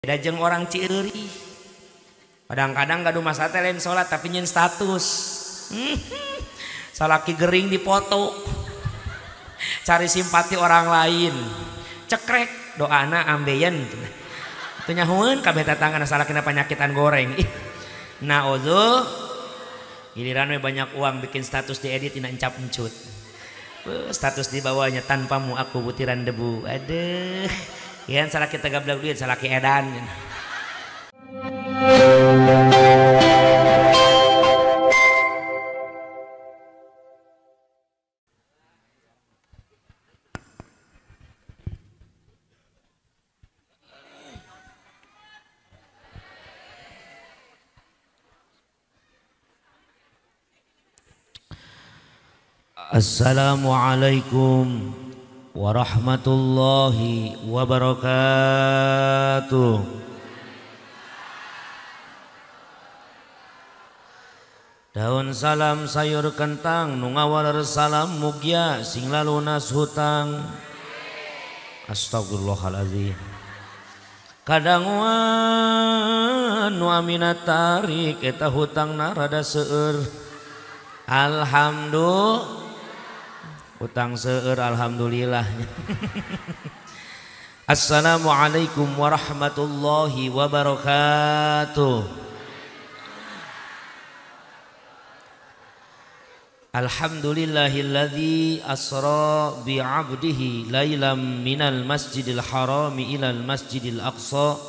Beda jeung orang Cieuri. Kadang-kadang gaduh masa teh lain salat tapi nyen status. Salaki gering dipoto. Cari simpati orang lain. Cekrek doana ambeien. Teu nyahoeun kabeh tatangana salakina panyakitan goreng. Naudzu. Giliran we banyak uang bikin status diedit tina encap encut. Status di bawahnya tanpamu aku butiran debu. Aduh. Yan salaki teu gablek duit salaki edan. Assalamualaikum warahmatullahi wabarakatuh. Daun salam sayur kentang nu ngawaler salam mugya sing lalunas hutang. Astagfirullahaladzim. Kadang nu aminat tarik eta hutangna rada seueur. Alhamdulillah. Utang seueur alhamdulillah. Assalamualaikum warahmatullahi wabarakatuh. Alhamdulillahilladzi asra bi'abdihi lailam minal masjidil harami ilal masjidil aqsa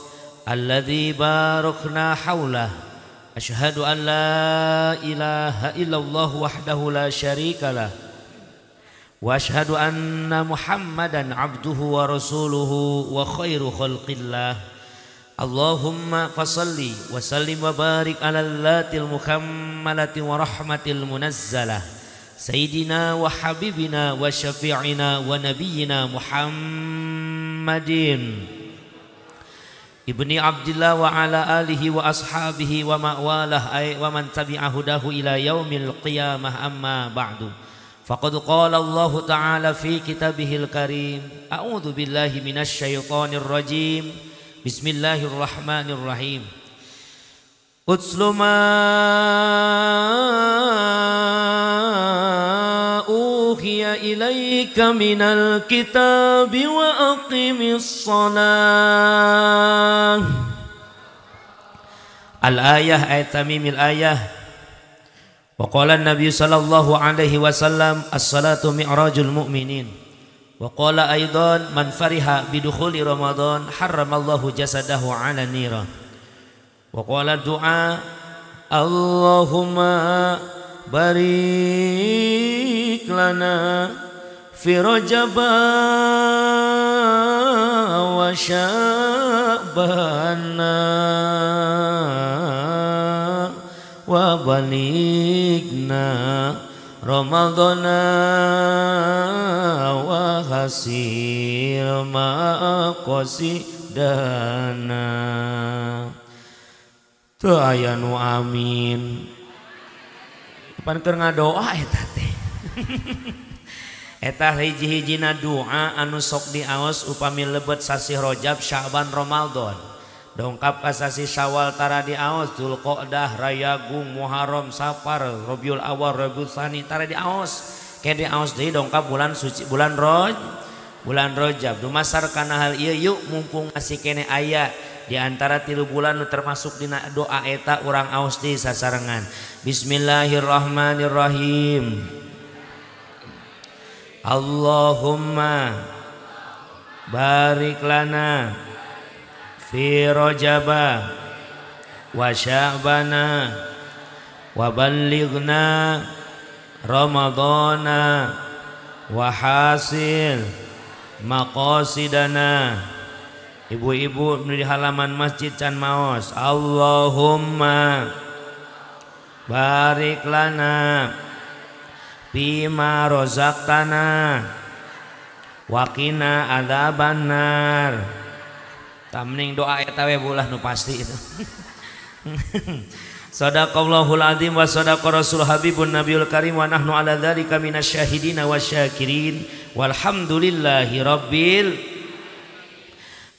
alladzi barakna haulah. Asyhadu an la ilaha illallah wahdahu la syarikalah. Wa asyhadu anna Muhammadan abduhu wa rasuluhu wa khairu khalqillah. Allahumma fasalli wa sallim wa barik ala allatil mukammalati wa rahmatil munazzalah Sayyidina wa habibina wa syafi'ina wa nabiyyina Muhammadin ibni Abdillah wa ala alihi wa ashabihi wa ma'walah wa man tabi'ahudahu ila yaumil qiyamah amma ba'du. Faqad qala Allah Ta'ala fi kitabihil karim. A'udzu billahi minasy syaithanir rajim. Bismillahirrahmanirrahim. Utslu ma uhiya ilaika minal kitabi wa aqimis shalah. Al-ayah ayat tamimil ayah. Wa qala an-nabiy sallallahu alaihi wasallam as-salatu mi'rajul mu'minin. Wa qala aidan man fariha bidukhuli ramadan harramallahu jasadahu 'ala niran. Wa qala du'a Allahumma barik lana fi rajaba wa sya'bana wa baligna ramadana wa hasil ma qasidana. Teu aya nu amin. Pan keur ngadoa eta teh. Eta hiji-hijina doa anu sok diaos upami lebet sasi Rajab, Sya'ban, Ramadan. Dongkap ka sasi Syawal tara diaos, Dzulqa'dah, Rayagung, Muharram, Safar, Rabiul Awal, Rabiul Tsani tara diaos. Ke diaos deui dongkap bulan suci bulan Rajab. Dumasar kana hal ieu yuk mumpung masih kene aya di antara 3 bulan nu termasuk dina doa eta urang aos deui sasarengan. Bismillahirrahmanirrahim. Allahumma barik lana fi rajaba wa sya'bana wa ballighna ramadana wa hasil maqasidana. Ibu-ibu di halaman masjid can maos. Allahumma barik lana bima rozaqtana wa qina adzabannar. Tamning doa eta we bulah nu pasti itu. Sadaqallahul azim wa sadaqa rasul habibun nabiyul karim wa nahnu ala dzalika minasyahidin wasyakirin walhamdulillahi rabbil.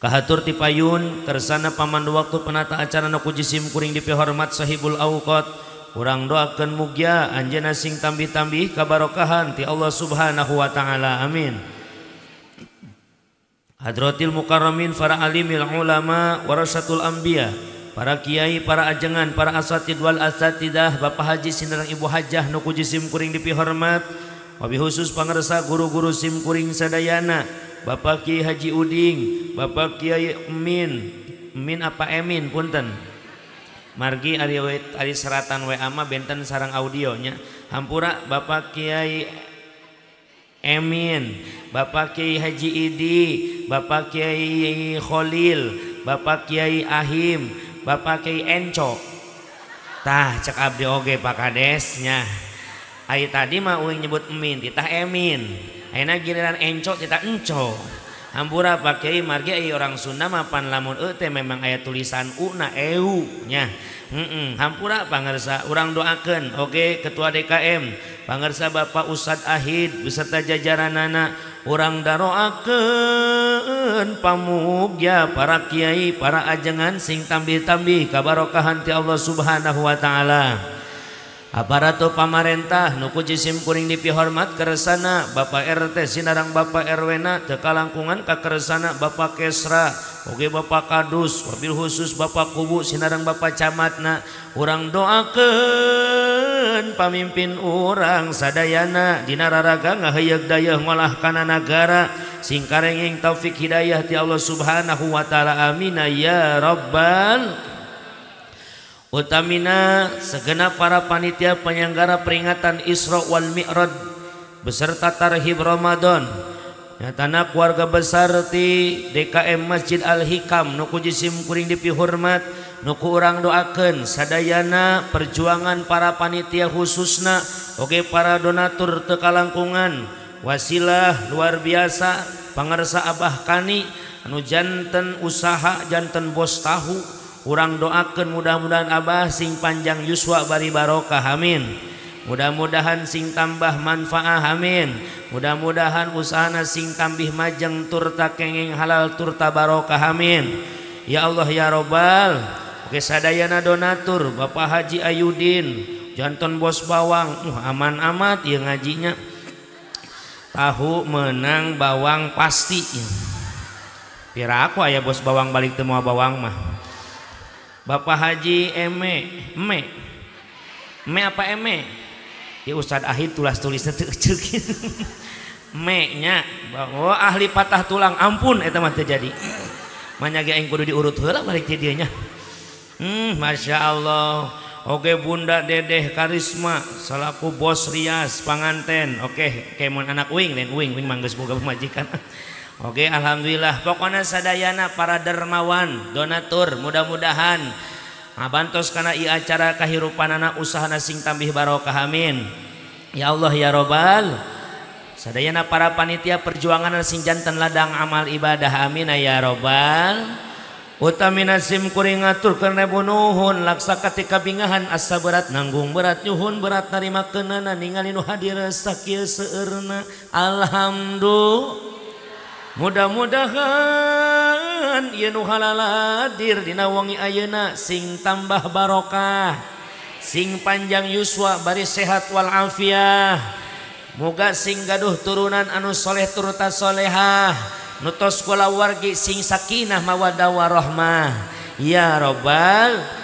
Kahatur ti payun kersana pamandu waktu penata acara nu kujisim kuring dipihormat sahibul auqat urang doakeun mugia anjeunna sing tambih-tambih kabarokahan ti Allah Subhanahu wa taala amin. Hadratil mukarramin para alimil ulama warasatul anbiya para kiai para ajengan para asatid wal asatidah Bapak Haji sinareng Ibu Hajah nu kujisim kuring dipihormat wabi khusus pangarsa guru-guru sim kuring sadayana Bapak Kiai Haji Uding, Bapak Kiai Emin apa Emin punten. Margi ari seratan WA mah benten sareng audionya. Hampura Bapak Kiai Emin, Bapak Kiai Haji Idi, Bapak Kiai Kholil, Bapak Kiai Ahim, Bapak Kiai Enco. Tah cek abdi oge Pak Kades nya. Ai tadi mah uing nyebut Emin, titah Emin. Ayeuna giliran Enco titah Enco. Hampura Pak Kiai margi aya orang Sunda mah pan lamun teh memang aya tulisan u na eu nya. Hampura pangarsa urang doakeun oge ketua DKM, pangarsa Bapak Ustad Ahid beserta jajaranana urang daroakeun pamugya para kiai para ajengan sing tambih-tambih kabarokahan ti Allah Subhanahu wa taala. Aparato pamarentah nu kujisim kuring dipihormat keresana Bapak RT sinarang Bapak RW na teu kalangkungan ka keresana Bapak Kesra oge Bapak Kadus wabil khusus Bapak Kubu sinarang Bapak Camatna urang doakeun pamimpin urang sadayana dina raraga ngahayeug dayeuh ngolah kana nagara sing karenging taufik hidayah ti Allah Subhanahu wa taala amin ya rabbal. Utamina segenap para panitia penyelenggara peringatan Isra wal Mi'raj beserta tarhib Ramadan nyatana keluarga besar ti DKM Masjid Al Hikam nu kujisim kuring dipihormat nu ku urang doakeun sadayana perjuangan para panitia khususna oge para donatur teu kalangkungan wasilah luar biasa pangarsa Abah Kani anu janten usaha janten bos tahu. Urang doakeun mudah-mudahan Abah sing panjang yuswa bari barokah amin. Mudah-mudahan sing tambah manfaah amin. Mudah-mudahan usahana sing tambih majeng turta kenging halal turta barokah amin. Ya Allah ya Robbal. Oke sadayana donatur Bapak Haji Ayudin janten bos bawang aman amat ya ngajinya. Tahu menang bawang pasti. Pira aku aya bos bawang balik teu moal bawang mah. Bapak Haji Eme apa Eme? Ya Ustad Ahid tulis-tulisnya ceuk. Eme nya oh ahli patah tulang ampun eta mah teu jadi. Manyage aing kudu diurut heula balik ti dieu nya. Masya Allah. Oke Bunda Dedeh Karisma selaku bos Rias panganten. Oke kemun anak uing lain uing mah geus boga pamajikan. Oke alhamdulillah pokoknya sadayana para dermawan donatur mudah-mudahan ngabantos kana ieu acara kahirupanana usahana sing tambih barokah amin ya Allah ya Robbal. Sadayana para panitia perjuangan sing janten ladang amal ibadah amin ya Robbal. Utamina sim kuring ngaturkeun rebu nuhun laksa katika bingahan asa berat nanggung berat nyuhun berat narimakeunana ningali nu hadir sakieu seueurna alhamdulillah. Mudah-mudahan ieu nu halaladir dina wengi ayeuna sing tambah barokah sing panjang yuswa bari sehat wal afiah muga sing gaduh turunan anu soleh turta solehah nutos kulawargi sing sakinah mawaddah warahmah ya Robbal.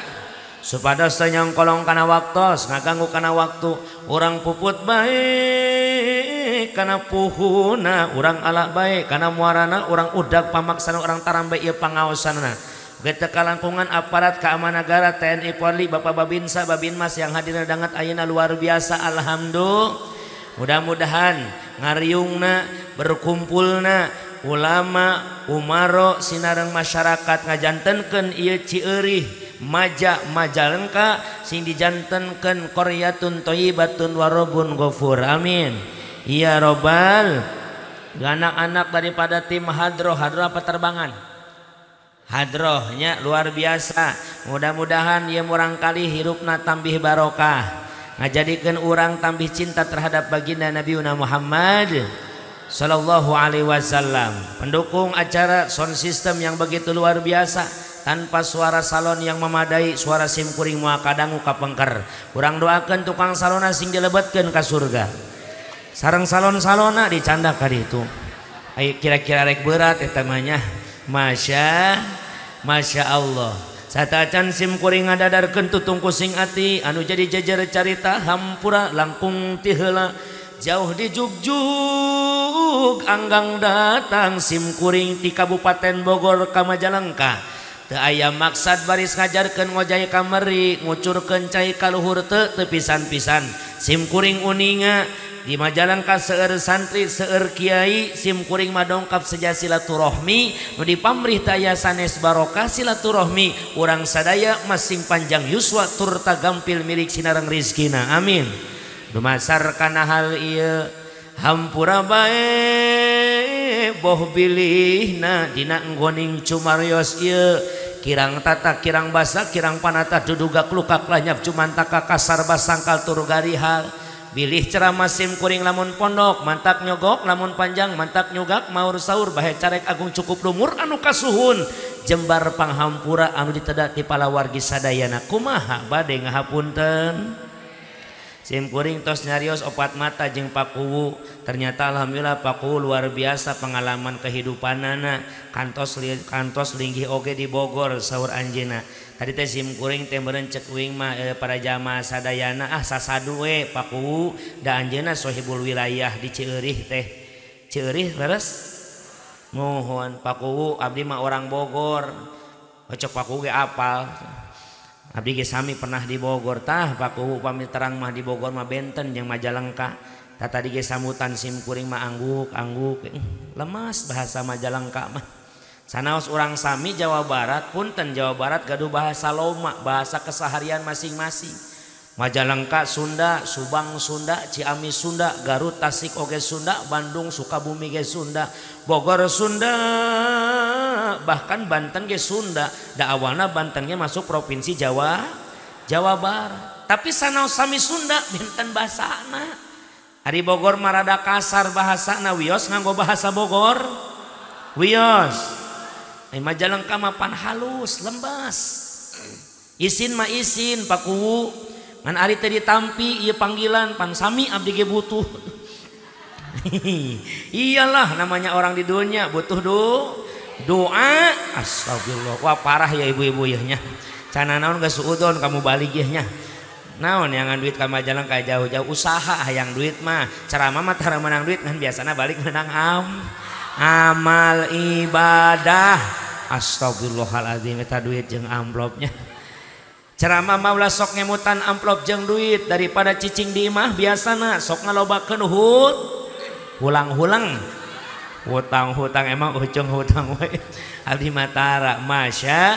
Supados tanyang kolong kana waktos ngaganggu kana waktu urang puput bae kana puhuna urang alak bae kana muarana urang udag pamaksana urang tarambe ieu pangaosanna ge teu kalangkungan aparat keamanan negara TNI Polri Bapak Babinsa Babinmas yang hadir dangat ayeuna luar biasa alhamdulillah. Mudah-mudahan ngariungna berkumpulna ulama umaro sinareng masyarakat ngajantenkeun ieu cieurih majalengka sing dijantenkeun qaryatun thayyibatun warabun ghafur amin ya Robbal. Anak-anak daripada tim hadroh apa terbangan hadrohnya luar biasa mudah-mudahan ieu murang kali hirupna tambih barokah ngajadikeun urang tambih cinta terhadap baginda Nabiuna Muhammad Sallallahu alaihi wasallam. Pendukung acara sound system yang begitu luar biasa, tanpa suara salon yang memadai, suara sim kuring moal kadangu kapengker. Urang doakeun tukang salona sing dilebetkeun ka surga. Sareng salon-salona dicanda ka ditu. Aya kira-kira rek berat eta mah nya. Masya Allah. Satacan sim kuring ngadadarkeun tutung kusing ati anu jadi jejer carita hampura langkung ti heula. Jauh di Jugjug anggang datang sim kuring ti Kabupaten Bogor ka Majalengka. Teu aya maksad baris ngajarkeun ngojay kamari ngucurkeun cai ka luhur teu pisan-pisan. Sim kuring uninga di Majalengka seueur santri seueur kiai sim kuring madongkap seja silaturahmi nu dipamrih teh aya sanes barokah silaturahmi urang sadaya masing panjang yuswa tur tagampil milik sinareng rizkina amin. Dumasar kana hal ieu hampura bae boh bilihna dina enggoning cumarios ieu kirang tata kirang basa kirang panata duduga klukak lanyap cumantaka kasar basangkal tur garihal bilih ceramah sim kuring lamun pondok mantak nyogok lamun panjang mantak nyugak maur saur bahe carek agung cukup lumur anu kasuhun jembar panghampura anu ditedak ti palawargi sadayana kumaha bade ngahapunten. Sim kuring tos nyarios opat mata jeung Pakuwu. Ternyata alhamdulillah Pakuwu luar biasa pengalaman kehidupanana kantos linggih oge di Bogor saur anjeunna. Tadi teh sim kuring teh meureun cek uing mah para jamaah sadayana sasadu we Pakuwu da anjeunna sohibul wilayah di Cieureih teh. Cieureih leres? Mohon Pakuwu abdi mah orang Bogor. Cek Pakuwu ge apal. Abdi ge sami pernah di Bogor tah Pakuwu pami terang mah di Bogor mah benten jeung Majalengka. Tah tadi ge samutan sim kuring mah angguk lemas bahasa Majalengka mah. Sanaos urang sami Jawa Barat punten Jawa Barat gaduh bahasa loma bahasa keseharian masing-masing. Majalengka Sunda, Subang Sunda, Ciamis Sunda, Garut Tasik oge Sunda, Bandung Sukabumi ge Sunda, Bogor Sunda, bahkan Banten ge Sunda. Da awalna Banten ge masuk provinsi Jawa Barat. Tapi sanaos sami Sunda benten bahasana. Ari Bogor mah rada kasar bahasana wios nganggo bahasa Bogor. Wios. Majalengka mah pan halus, lembas. Isin mah isin Pakuwu. Ngan ari teh ditampi ieu panggilan pan sami abdi ge butuh. Iyalah namanya orang di dunia butuh doa. Astagfirullah. Wah parah ya ibu-ibu ya nya. Cana naon geus suudon kamu balik ya nya. Naon yang duit ka Majalengka jauh-jauh usaha hayang duit mah. Ceramah mah tara menang duit kan biasana balik menang amal ibadah. Astagfirullahaladzim eta duit jeung amplopnya. Ceramah mah ulah sok ngemutan amplop jeung duit daripada cicing di imah biasana sok ngalobakeun hulang-hulang hutang emang ujung hutang we abdi matara masya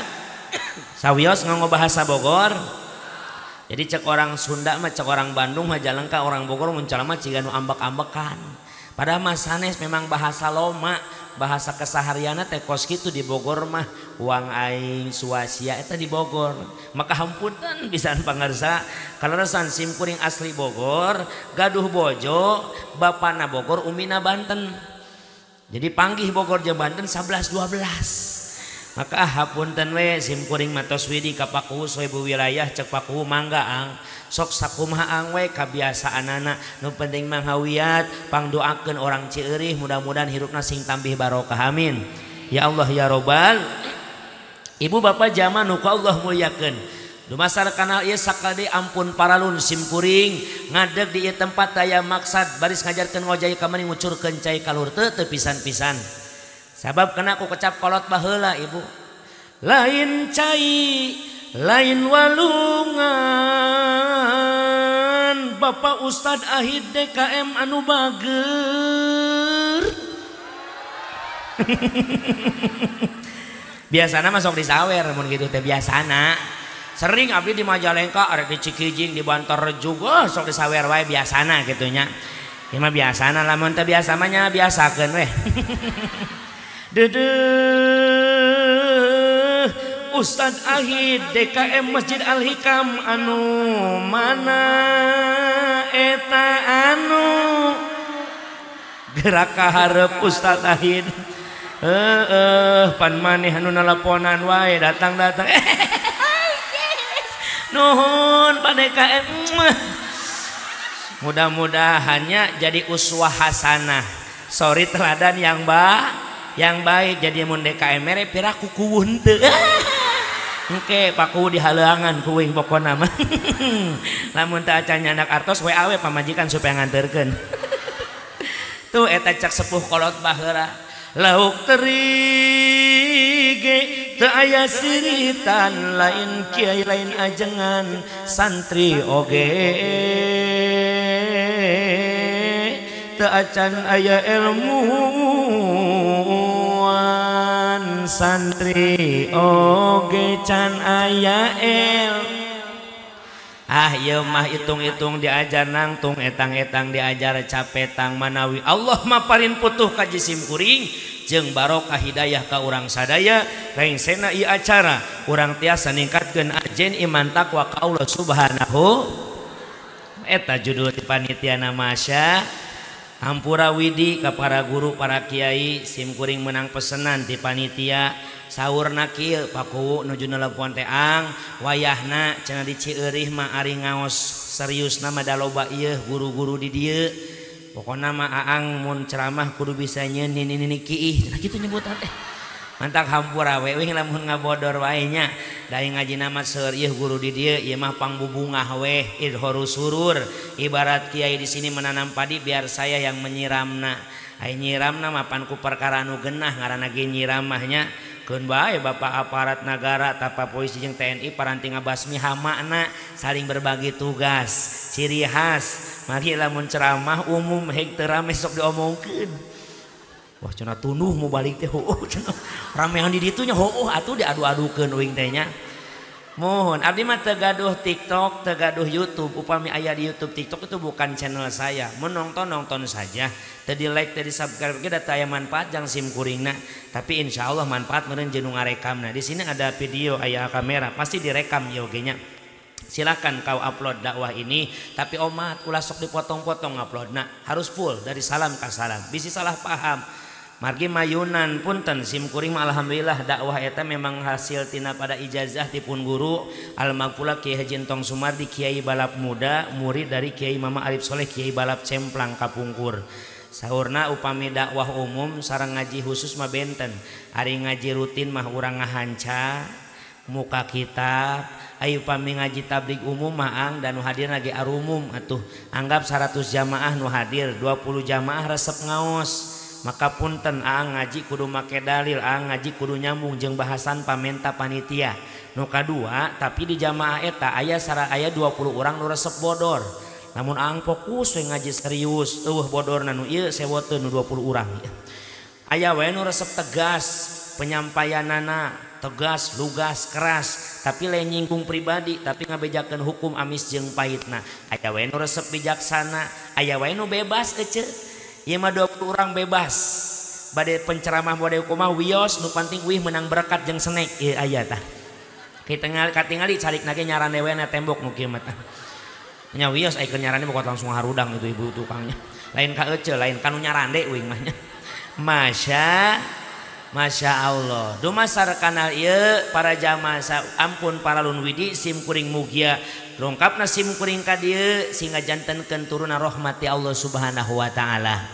sawios nganggo bahasa Bogor. Jadi cek orang Sunda mah cek orang Bandung Majalengka orang Bogor muncul mah ciga nu ambek-ambekan padahal mah sanes memang bahasa loma bahasa keseharianna teh kos kitu di Bogor mah uang aing suasia eta di Bogor maka hampunten pisan pangarsa kaleresan sim kuring asli Bogor gaduh bojo bapana Bogor umina Banten jadi panggih Bogor jeung Banten 11-12 maka hapunten we sim kuring matos widi ka Pakuwu soibu wilayah cek Pakuwu mangga ang sok sakumaha ang we kabiasaanana nu penting mah hawiyat pangdoakeun orang Cieureih mudah-mudahan hirupna sing tambih barokah amin ya Allah ya robbal ibu bapak jamaah nu ku Allah mulyakeun dumasar kana ieu sakade ampun paralun sim kuring ngadeg di ieu tempat aya maksad baris ngajarkeun ngojay kamari ngucurkeun cai kalur teu pisan-pisan sabab kena aku kecap kolot baheula ibu lain cai lain walungan Bapak Ustad Ahid DKM anu bager biasana masuk disawer mun gitu teh biasana sering abdi di Majalengka arek di Cikijing di Bantar juga sok disawer wae biasana gitunya ieu mah biasana lamun teh biasa mah nya biasakeun we Ustad Ahid DKM Masjid Al-Hikam anu mana eta anu gerak ka hareup Ustaz Ahid pan maneh anu naleponan wae datang-datang nuhun Pak DKM mudah-mudahannya jadi uswah hasanah sorry teladan yang baik jadi mun DKM mere pira kukuwun teu engke paku di halangan kuing pokona mah lamun teu acan nyandak artos we awe pamajikan supaya nganterkeun tuh eta cak sepuh kolot baheula lauk teri ge teu aya siritan lain kiai lain ajengan santri oge teu acan aya ilmuwan santri oge can aya ieu mah hitung-hitung diajar nangtung etang-etang diajar capetang manawi Allah mah paling putuh ka jisim kuring jeung barokah hidayah ka urang sadaya lain sena ieu acara urang tiasa ningkatkeun ajen iman takwa ka Allah subhanahu eta judul ti panitiana masya hampura widi ka para guru para kiai sim kuring menang pesenan ti panitia saurna kieu pakuwu nuju nelpon teh ang wayahna cenah di Cieureih mah ari ngaos seriusna mah da loba ieu guru-guru di dieu pokona mah aang mun ceramah kudu bisa nyeun nini kiih cenah kitu nyebutan teh mantak hampura we lamun ngabodor wae nya da ngaji nama seur ieu guru di dieu ieu mah pangbubungah we idhorus surur ibarat kiai di sini menanam padi biar saya yang menyiramna ai nyiramna mah pan ku perkara nu geunah ngaranna ge nyiram mahnya keun bae bapak aparat negara tapa polisi jeung TNI paranti ngabasmi hamana saling berbagi tugas ciri khas mari lamun ceramah umum heg teu rame sok diomongkeun wah cenah tunduh mau balik teh heueuh cenah ramean di ditu nya heueuh atuh diadu-adukeun uing teh nya mohon abdi mah teu gaduh TikTok teu gaduh YouTube upami aya di YouTube TikTok itu bukan channel saya menonton saja teu di like teu di subscribe ge da teu aya manfaat jang sim kuringna tapi insyaallah manfaat meureun jeung nu ngarekamna di sini ada video aya kamera pasti direkam ieu ge nya silakan kau upload dakwah ini tapi omat ulah sok dipotong-potong uploadna harus full dari salam ka salam bisi salah paham margi mayunan punten sim kuring alhamdulillah dakwah eta memang hasil tina pada ijazah tipun guru almarhum Kiai Haji Entong Sumardi Kiai Balap Muda murid dari Kiai Mama Arif Soleh Kiai Balap Cemplang Kapungkur saurna upami dakwah umum sareng ngaji khusus mah benten ari ngaji rutin mah urang ngahanca muka kitab ayo upami ngaji tabligh umum maang dan nu hadir lagi arumum atuh anggap 100 jamaah nu hadir 20 jamaah resep ngaos maka punten aang ngaji kudu make dalil aang ngaji kudu nyambung jeung bahasan pamenta panitia nu kadua tapi di jamaah eta aya 20 orang nu resep bodor namun aang fokus we ngaji serius eueuh bodorna nu ieu sewoteun nu 20 urang aya wae nu resep tegas penyampaianana tegas lugas keras tapi lain nyinggung pribadi tapi ngabejakeun hukum amis jeung pahitna aya wae nu resep bijaksana aya wae nu bebas ece ieu mah 20 orang bebas bade penceramah bade kumaha wios nu penting wih menang berkat jeung snack ieu aya tah kita katingali carikna ge nyaran we na tembok nu kieu mah tah nya wios aya nyarane pokok langsung harudang itu ibu tukangnya lain ka ece lain kanu nyarande wing mah nya Masya Allah dumasar kanal ieu para jamaah ampun para lun widi sim kuring mugia lengkapna sim kuring ka dieu sehingga jantenkeun turuna rahmati Allah Subhanahu wa taala.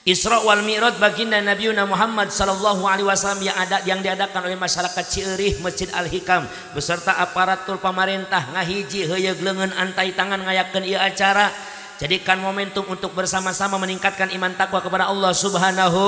Isra wal Mi'raj baginda Nabiuna Muhammad sallallahu alaihi wasallam yang diadakan oleh masyarakat Cieureih Masjid Al Hikam beserta aparatur pemerintah ngahiji heuyeug leungeun antai tangan ngayakeun ieu acara jadikan momentum untuk bersama-sama meningkatkan iman takwa kepada Allah Subhanahu.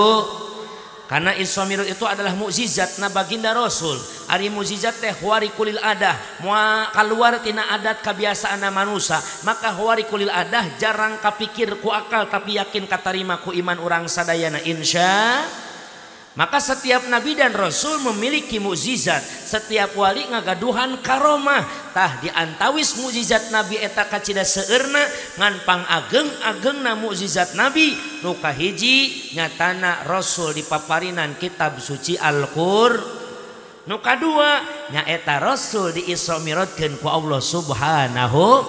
Karena Isra Mi'raj itu adalah mukjizat na baginda Rasul. Ari mukjizat teh khawariqul adah, moal kaluar tina adat kebiasaan manusia. Maka khawariqul adah jarang kapikir ku akal tapi yakin katarima ku iman urang sadayana insya. Maka setiap nabi dan rasul memiliki mukjizat. Setiap wali ngagaduhan karomah. Tah diantawis mukjizat nabi eta kacida seueurna ngan pangageng-agengna mukjizat nabi nu kahiji nyatana rasul dipaparinan kitab suci Al-Qur'an. Nu kadua nyaeta rasul di Isra Mi'rajkeun ku Allah Subhanahu.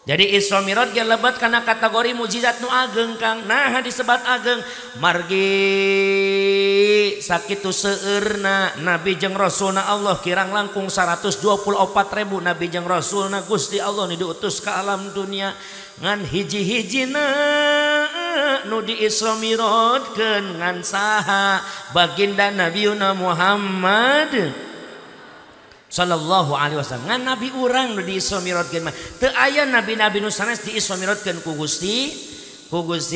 Jadi Isra Mi'raj ge lebat kana kategori mukjizat nu ageng Kang. Nah disebat ageng margi sakitu seueurna nabi jeung rasulna Allah kirang langkung 124.000 nabi jeung rasulna Gusti Allah nu diutus ka alam dunia ngan hiji-hijina nu di Isra Mi'rajkeun ngan saha baginda Nabiuna Muhammad sallallahu alaihi wasallam ngan nabi urang nu di Isra Mi'rajkeun mah teu aya nabi-nabi nu sanes di Isra Mi'rajkeun ku Gusti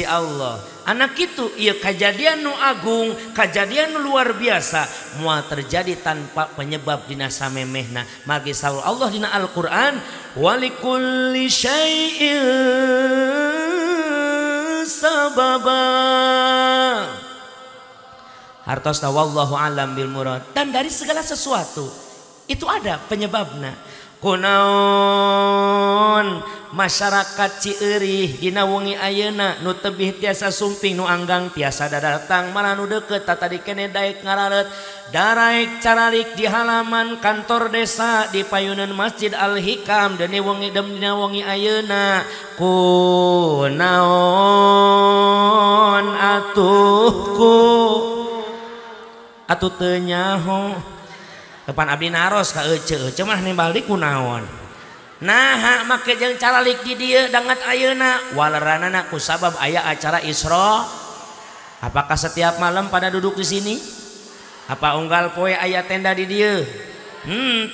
Allah. Anak kitu ieu kajadian nu agung, kajadian nu luar biasa moal terjadi tanpa penyebab dina samemehna. Magi saur Allah dina Al-Qur'an walikulli syai'in sababa. Hartosna wallahu alam bil murad. Dan dari segala sesuatu itu ada penyebabnya. Kunaon masyarakat Cieureih dina wengi ayeuna nu tebih tiasa sumping nu anggang tiasa datang malah nu deukeut tadi keneh daek ngarareut daraek caralik di halaman kantor desa di payunan Masjid Al-Hikam dina wengi ayeuna kunaon atuh teu nyaho depan abdi naros ka ece mah nembal di kunaon nah make jeung caralik di dieu dangat ayeuna waleranana ku sabab aya acara Isra. Apakah setiap malam pada duduk di sini? Apa unggal poe aya tenda di dieu?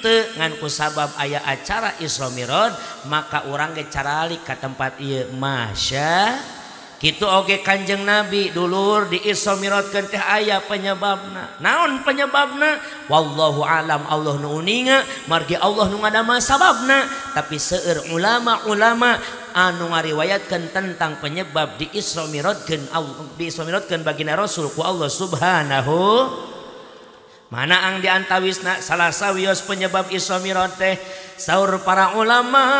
Teu ngan ku sabab aya acara Isra Mi'raj maka urang ge caralik ka tempat ieu masya kitu oge Kanjeng Nabi dulur di Isra Mi'rajkeun teh aya penyebabna. Naon penyebabna? Wallahu alam Allah nu uninga margi Allah nu ngadama sababna. Tapi seueur ulama-ulama anu ngariwayatkeun tentang penyebab di Isra Mi'rajkeun baginda Rasul ku Allah Subhanahu. Mana ang diantawisna salah sawios penyebab Isra Mi'raj teh saur para ulama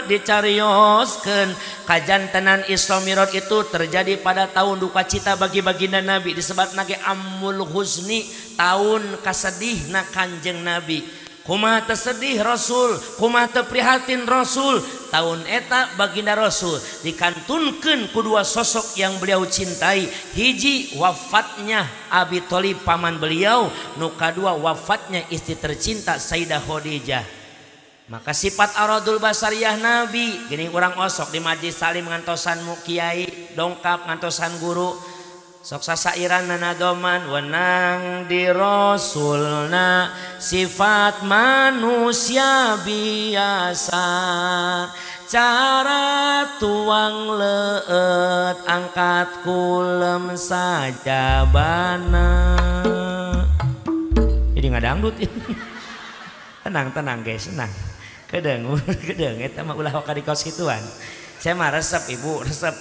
dicarioskeun kajantenan Isra Mi'raj itu terjadi pada tahun duka cita bagi baginda Nabi disebutna ge Ammul Huzni tahun kasedihna Kanjeng Nabi. Kumaha teu sedih Rasul, kumaha teu prihatin Rasul. Tahun eta baginda Rasul dikantunkeun ku dua sosok yang beliau cintai. Hiji wafatnya Abi Thalib paman beliau, nu kadua wafatnya istri tercinta Sayyidah Khadijah. Maka sifat aradul basariyah Nabi gini urang osok di majlis salim ngantosan mu kiai dongkap ngantosan guru sok sasairan nanadoman wenang di Rasulna sifat manusia biasa cara tuang leut angkat kulem saja bana jadi ngadangdut tenang guys tenang kedeng eta mah ulah ka di kos kituan saya mah resep ibu resep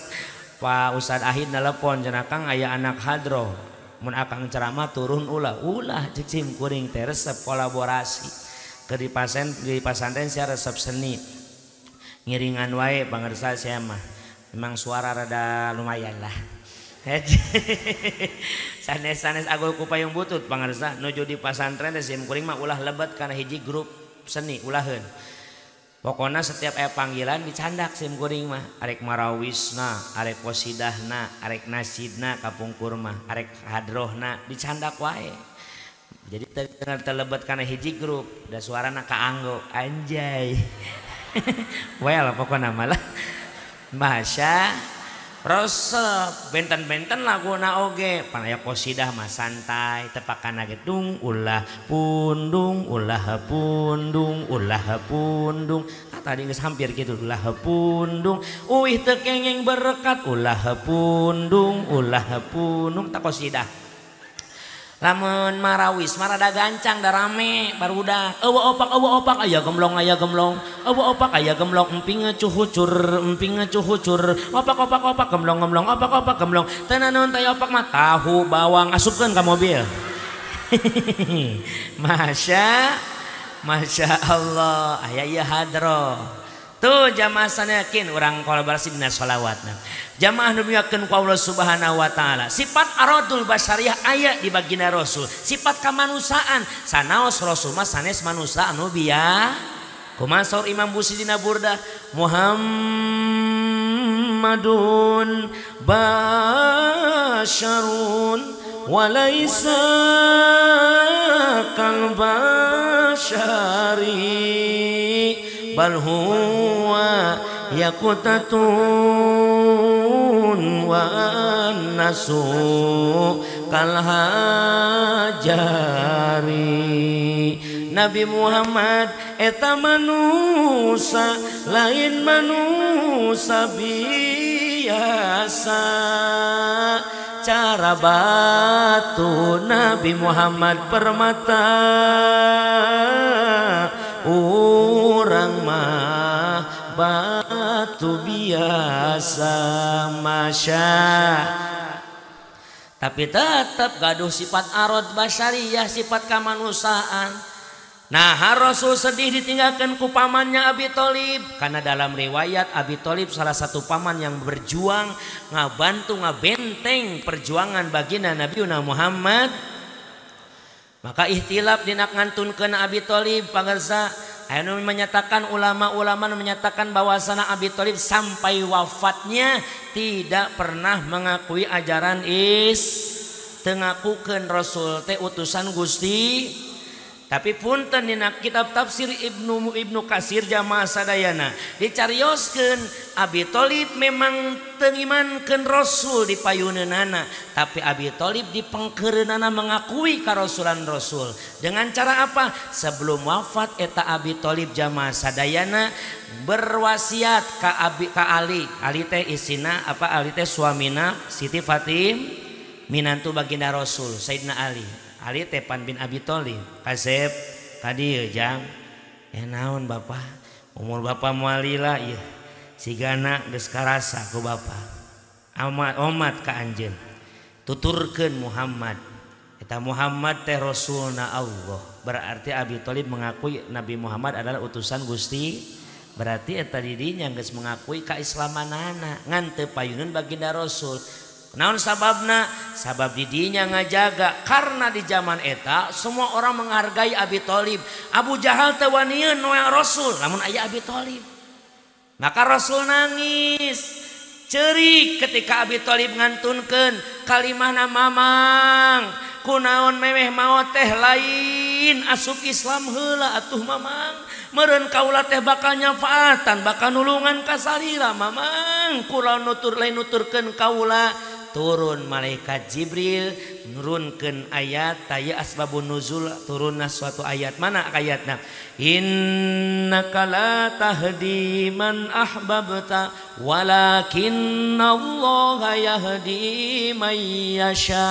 Pak Ustad Ahid nelpon cenah Kang aya anak hadroh mun akang ceramah turun ulah cek sim kuring teh resep kolaborasi ke di pasantren saya resep seni ngiringan wae pangersa saya mah memang suara rada lumayan lah sanes agul ku payung butut pangersa nuju di pasantren teh sim kuring mah ulah lebet kana hiji grup seni ulaheun. Pokoknya setiap aya panggilan dicandak sim kuring mah arek marawisna, arek posidahna, arek nasidna kapungkur mah, arek hadrohna dicandak wae. Jadi terlebet kana hiji grup da suarana kaanggo anjay. Well pokoknya malah bahasa resep benten-benten laguna oge panaya qosidah mah santai tepakana gedung ulah pundung tadi geus hampir gitu ulah pundung uih teu kengeng berkat ulah pundung tak qosidah lamun marawis marada gancang da rame barudak eueuh opak aya gemblong eueuh opak aya gemblong emping cuhucur opak gemblong opak gemblong teu naon teh opak mah tahu bawang asupkeun ka mobil Masya Allah aya ieu hadroh tuh jamaah sanekin urang kolaborasi dina sholawatna jamaah nu miyakeun ku Allah Subhanahu wa taala sifat aradul basariyah aya di baginda Rasul sifat kamanusiaan sanaos Rasul mah sanes manusia anu Kumaha saur Imam Busiri dina Burdah, Muhammadun basyarun walaysa kal basyari bal huwa yaqutatun wa nasu kal hajari. Nabi Muhammad eta manusia lain manusia biasa. Cara batu Nabi Muhammad permata, urang mah batu biasa masya. Tapi tetap gaduh sifat arad basyariyah, sifat kemanusiaan. Nah, Rasul sedih ditinggalkan ku pamannya Abi Thalib, karena dalam riwayat Abi Thalib salah satu paman yang berjuang ngabantu ngabenteng perjuangan baginda Nabiuna Muhammad. Maka ihtilaf dina ngantunkeun Abi Thalib pagarsa anu menyatakan ulama-ulama menyatakan bahwasana Abi Thalib sampai wafatnya tidak pernah mengakui ajaran tengakukeun Rasul teh utusan Gusti. Tapi punten dina kitab tafsir Ibnu Katsir jamaah sadayana dicarioskeun Abi Thalib memang teu ngimankeun Rasul di payuneunana, tapi Abi Thalib dipengkeureunana mengakui karasulan Rasul. Dengan cara apa? Sebelum wafat eta Abi Thalib jamaah sadayana berwasiat ka Ali teh isina apa Ali teh suamina Siti Fatim minantu baginda Rasul Sayyidina Ali tepan bin Abi Thalib kasep kadieu jang naon bapak umur bapak mualila ieu sigana geus karasa ku bapak omat ka anjeun tuturkeun Muhammad eta Muhammad teh rasulna Allah. Berarti Abi Thalib mengakui Nabi Muhammad adalah utusan Gusti, berarti eta didinya geus mengakui kaislamanana ngan teu payuneun baginda Rasul. Naon sababna? Sabab didinya ngajaga, karena di zaman eta semua orang menghargai Abi Thalib. Abu Jahal teu wanieun noe Rasul namun aya Abi Thalib. Maka Rasul nangis ceurik ketika Abi Thalib ngantunkeun kalimahna mamang kunaon memeh maot teh lain asup Islam heula atuh mamang meureun kaula teh bakal nyafaatan bakal nulungan ka salila mamang kula nuturkeun kaula. Turun malaikat Jibril nurunkeun ayat taya asbabun nuzul, turunna suatu ayat. Mana ayatna? Innaka la tahdi man ahbabta walakinnallaha yahdi man yasha.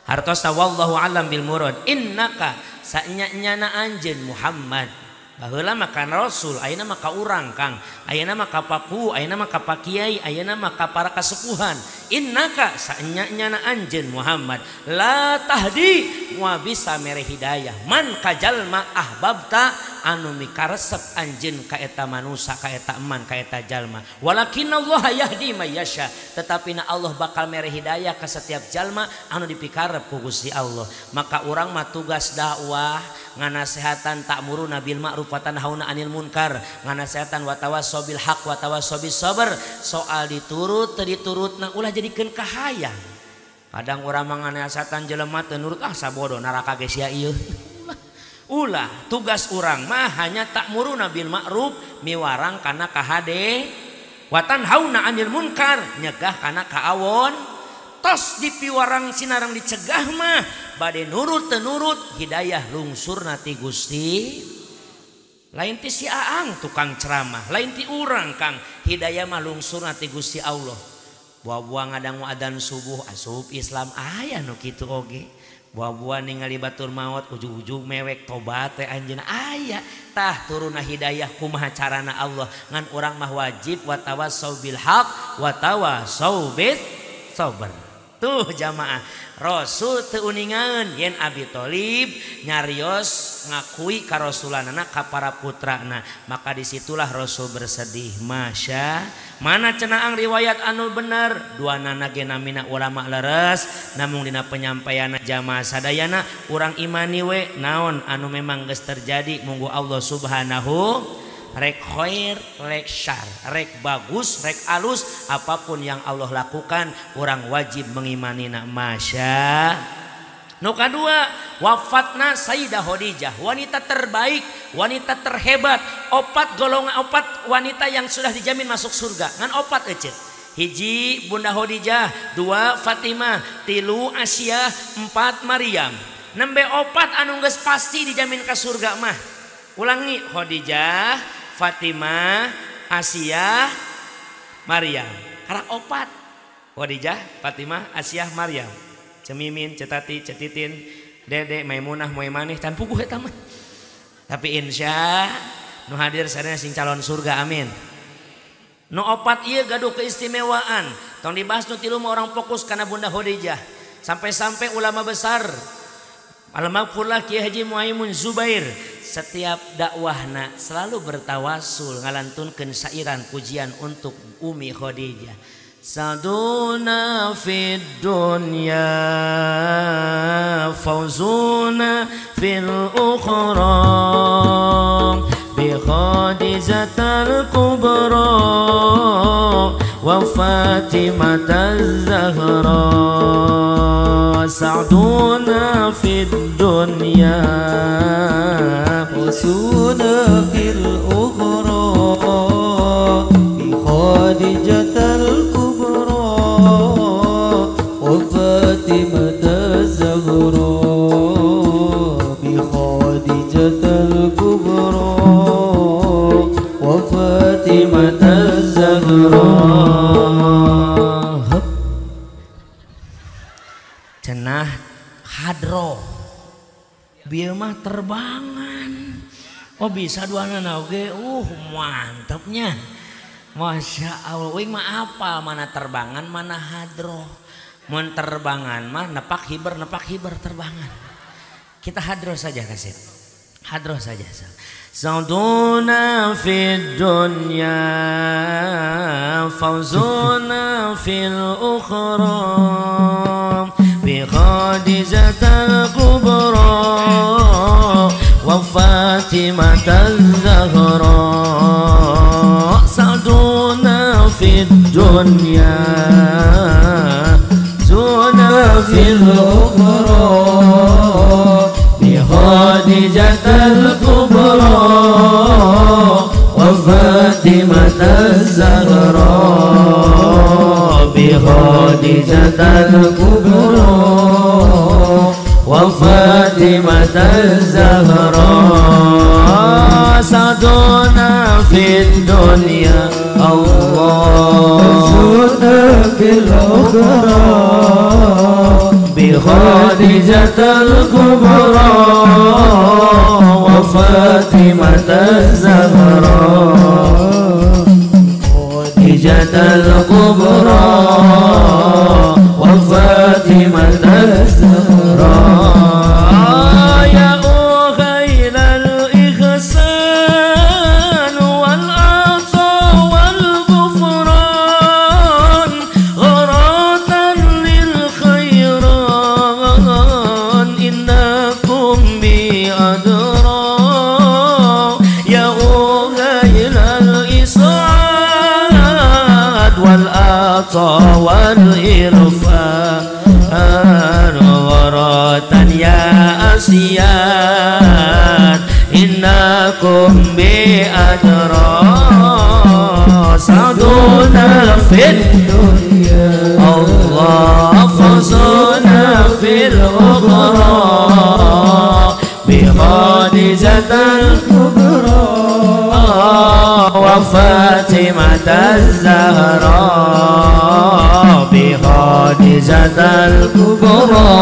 Hartosa wallahu alam bil murad. Innaka sanyana anjeun Muhammad baheula mah ka Rasul, ayeuna mah ka urang Kang, ayeuna mah ka paku, ayeuna mah ka pakiai, ayeuna mah ka para kasepuhan. Innaka sanyana anjeun Muhammad la tahdi moal bisa mere hidayah man ka jalma ahbabta anu mikaresep anjeun ka eta manusia, ka eta eman, ka eta jalma. Walakinnallaha yahdi may yasha, tetapi na Allah bakal mere hidayah ka setiap jalma anu dipikarep ku Gusti Allah. Maka urang mah tugas dakwah nganasehatan ta'muruna bil ma'ruf wa tanhauna 'anil munkar, nganasehatan wa tawassaw bil haq wa tawassaw bis sabr. Soal diturut teu diturutna ulah jadikeun kahayang. Kadang urang mah nganasehatan jelema teu nurut sabodo neraka geus sia ieu. Ulah tugas urang mah hanya ta'muruna bil ma'ruf miwarang kana kahade wa tanhauna 'anil munkar nyegah kana kaawon. Tos dipiwarang sinarang dicegah mah bade nurut teu nurut hidayah lungsur nati Gusti. Lain ti si Aang tukang ceramah, lain ti urang Kang hidayah mah lungsur nati Gusti Allah. Buah-buah ngadangu adzan subuh asup Islam aya nu kitu oge. Buah-buah ningali batur maot ujug-ujug mewek tobat teh anjeunna aya. Tah turunna hidayah kumaha carana Allah ngan urang mah wajib wa tawassaw bil haq wa tawassaw bis sabr. tuh jamaah Rasul teuningan yen Abi Thalib nyarios ngakui ka Rasulanana ka para putrana, maka disitulah Rasul bersedih. Masya mana cenaan riwayat anu bener duanana ge namina ulama leres, namun dina penyampaian jamaah sadayana urang imani we naon anu memang geus terjadi munggu Allah Subhanahu rek khair, rek syar, rek bagus, rek alus, apapun yang Allah lakukan orang wajib mengimanina. Masya. Nu kadua wafatna Sayyidah Khadijah, wanita terbaik, wanita terhebat, opat golongan opat wanita yang sudah dijamin masuk surga ngan opat ecet. Hiji Bunda Khadijah, dua Fatimah, tilu Asyah, empat Maryam. Nembe opat anu geus pasti dijamin ke surga mah. Ulangi, Khadijah, Fatimah, Asyah, Maryam. Karena opat Khadijah, Fatimah, Asyah, Maryam. Cemimin, Cetati, Cetitin, Dede, Maimunah, Moimaneh can puguh eta mah. Tapi insya nu hadir sadaya sing calon surga, amin. Nu opat ieu gaduh keistimewaan. Tong dibahas nu tilu mah orang fokus kana Bunda Khadijah. Sampai-sampai ulama besar Al-Maghfurlah Kiai Haji Muhaimin Zubair setiap dakwahna selalu bertawasul ngalantunkeun sairan pujian untuk Umi Khadijah. Saduna fid dunya fawzuna fil ukhra bi Khadijatul Kubra wa Fatimataz Zahra. Saduna fid dunya fawzuna fil ukhra bi Khadijatul cenah hadroh bieu mah terbangan. Oh bisa duanana oge mantapnya. Masya Allah. Wing mah apa mana terbangan mana hadroh. Mun terbangan mah nepak hiber terbangan. Kita hadroh saja kasih. Hadroh saja. Sauduna fid dunya fawzuna fil ukhra bi Khadijatul Kubra wa Fatimataz Zahra. Sauduna fid dunya zuna fil ukhra bi Khadijatul Kubra wa Fatimataz Zahra bi Khadijatul Kubra wa Fatimataz Zahra. Saduna fid dunya Allah saduna fil ukhra bi Khadijatul Kubra wa Fatimataz Zahra. Khadijatul Kubra wa Fatimataz Zahra. Ya khairal ihsan wal ata wal ghufran gharatan lil khairan innakum bi adra. Ya khairal is'ad wal ata wal irfan gharatan ya asiyat innakum bi adra. Saduna fid dunya Allah fawzuna fil ukhra bi Khadijatul Kubra wa Fatimataz Zahra bi Khadijatul Kubra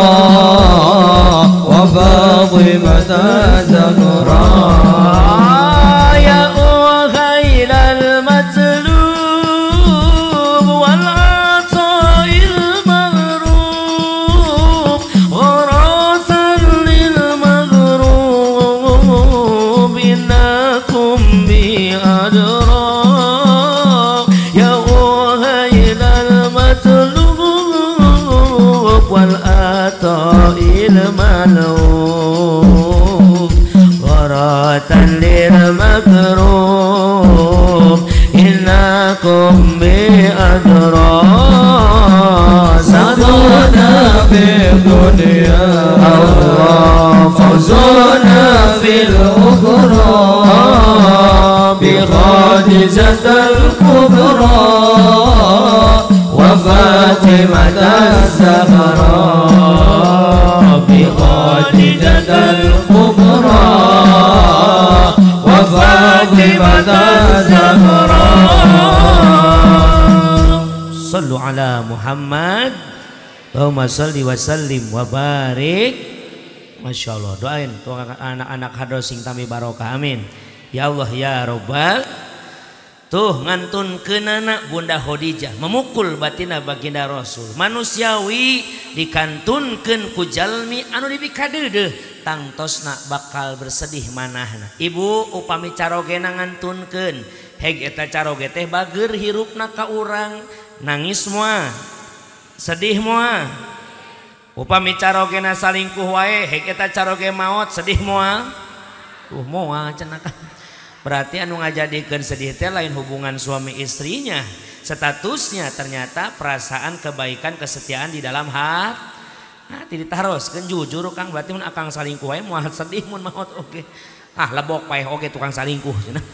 wa Fatimataz Zahra. Ya khairal matlub wal ata'il maghrur للمكروه إنكم بأدراس سعدنا في الدنيا الله فوزنا في الأخرى بخادجة الكبرى وفاطمة الزهراء بخادجة الكبرى وفاطمة الزهراء. صلوا على محمد Allahumma sholli wa sallim wa barik. Masya Allah, doain tuh anak-anak hadros sing tami barokah, amin. Ya Allah ya Rabbal. Tuh ngantun kenana Bunda Khadijah memukul batina baginda Rasul manusiawi dikantunkeun ku jalmi anu dipikadeudeuh tangtosna bakal bersedih manahna. Ibu upami carogena ngantunkeun heg eta caroge teh bageur hirupna ka urang nangis moal sedih moal upami carogena salingkuh wae heg eta caroge maot sedih moal moal cenah. Berarti anu ngajadikeun sedih teh lain hubungan suami istrinya, statusnya ternyata perasaan kebaikan kesetiaan di dalam hati ditaroskeun jujur Kang. Berarti mun akang salingkuh wae moal sedih mun maot oge. Lebok paeh oge tukang salingkuh cenah.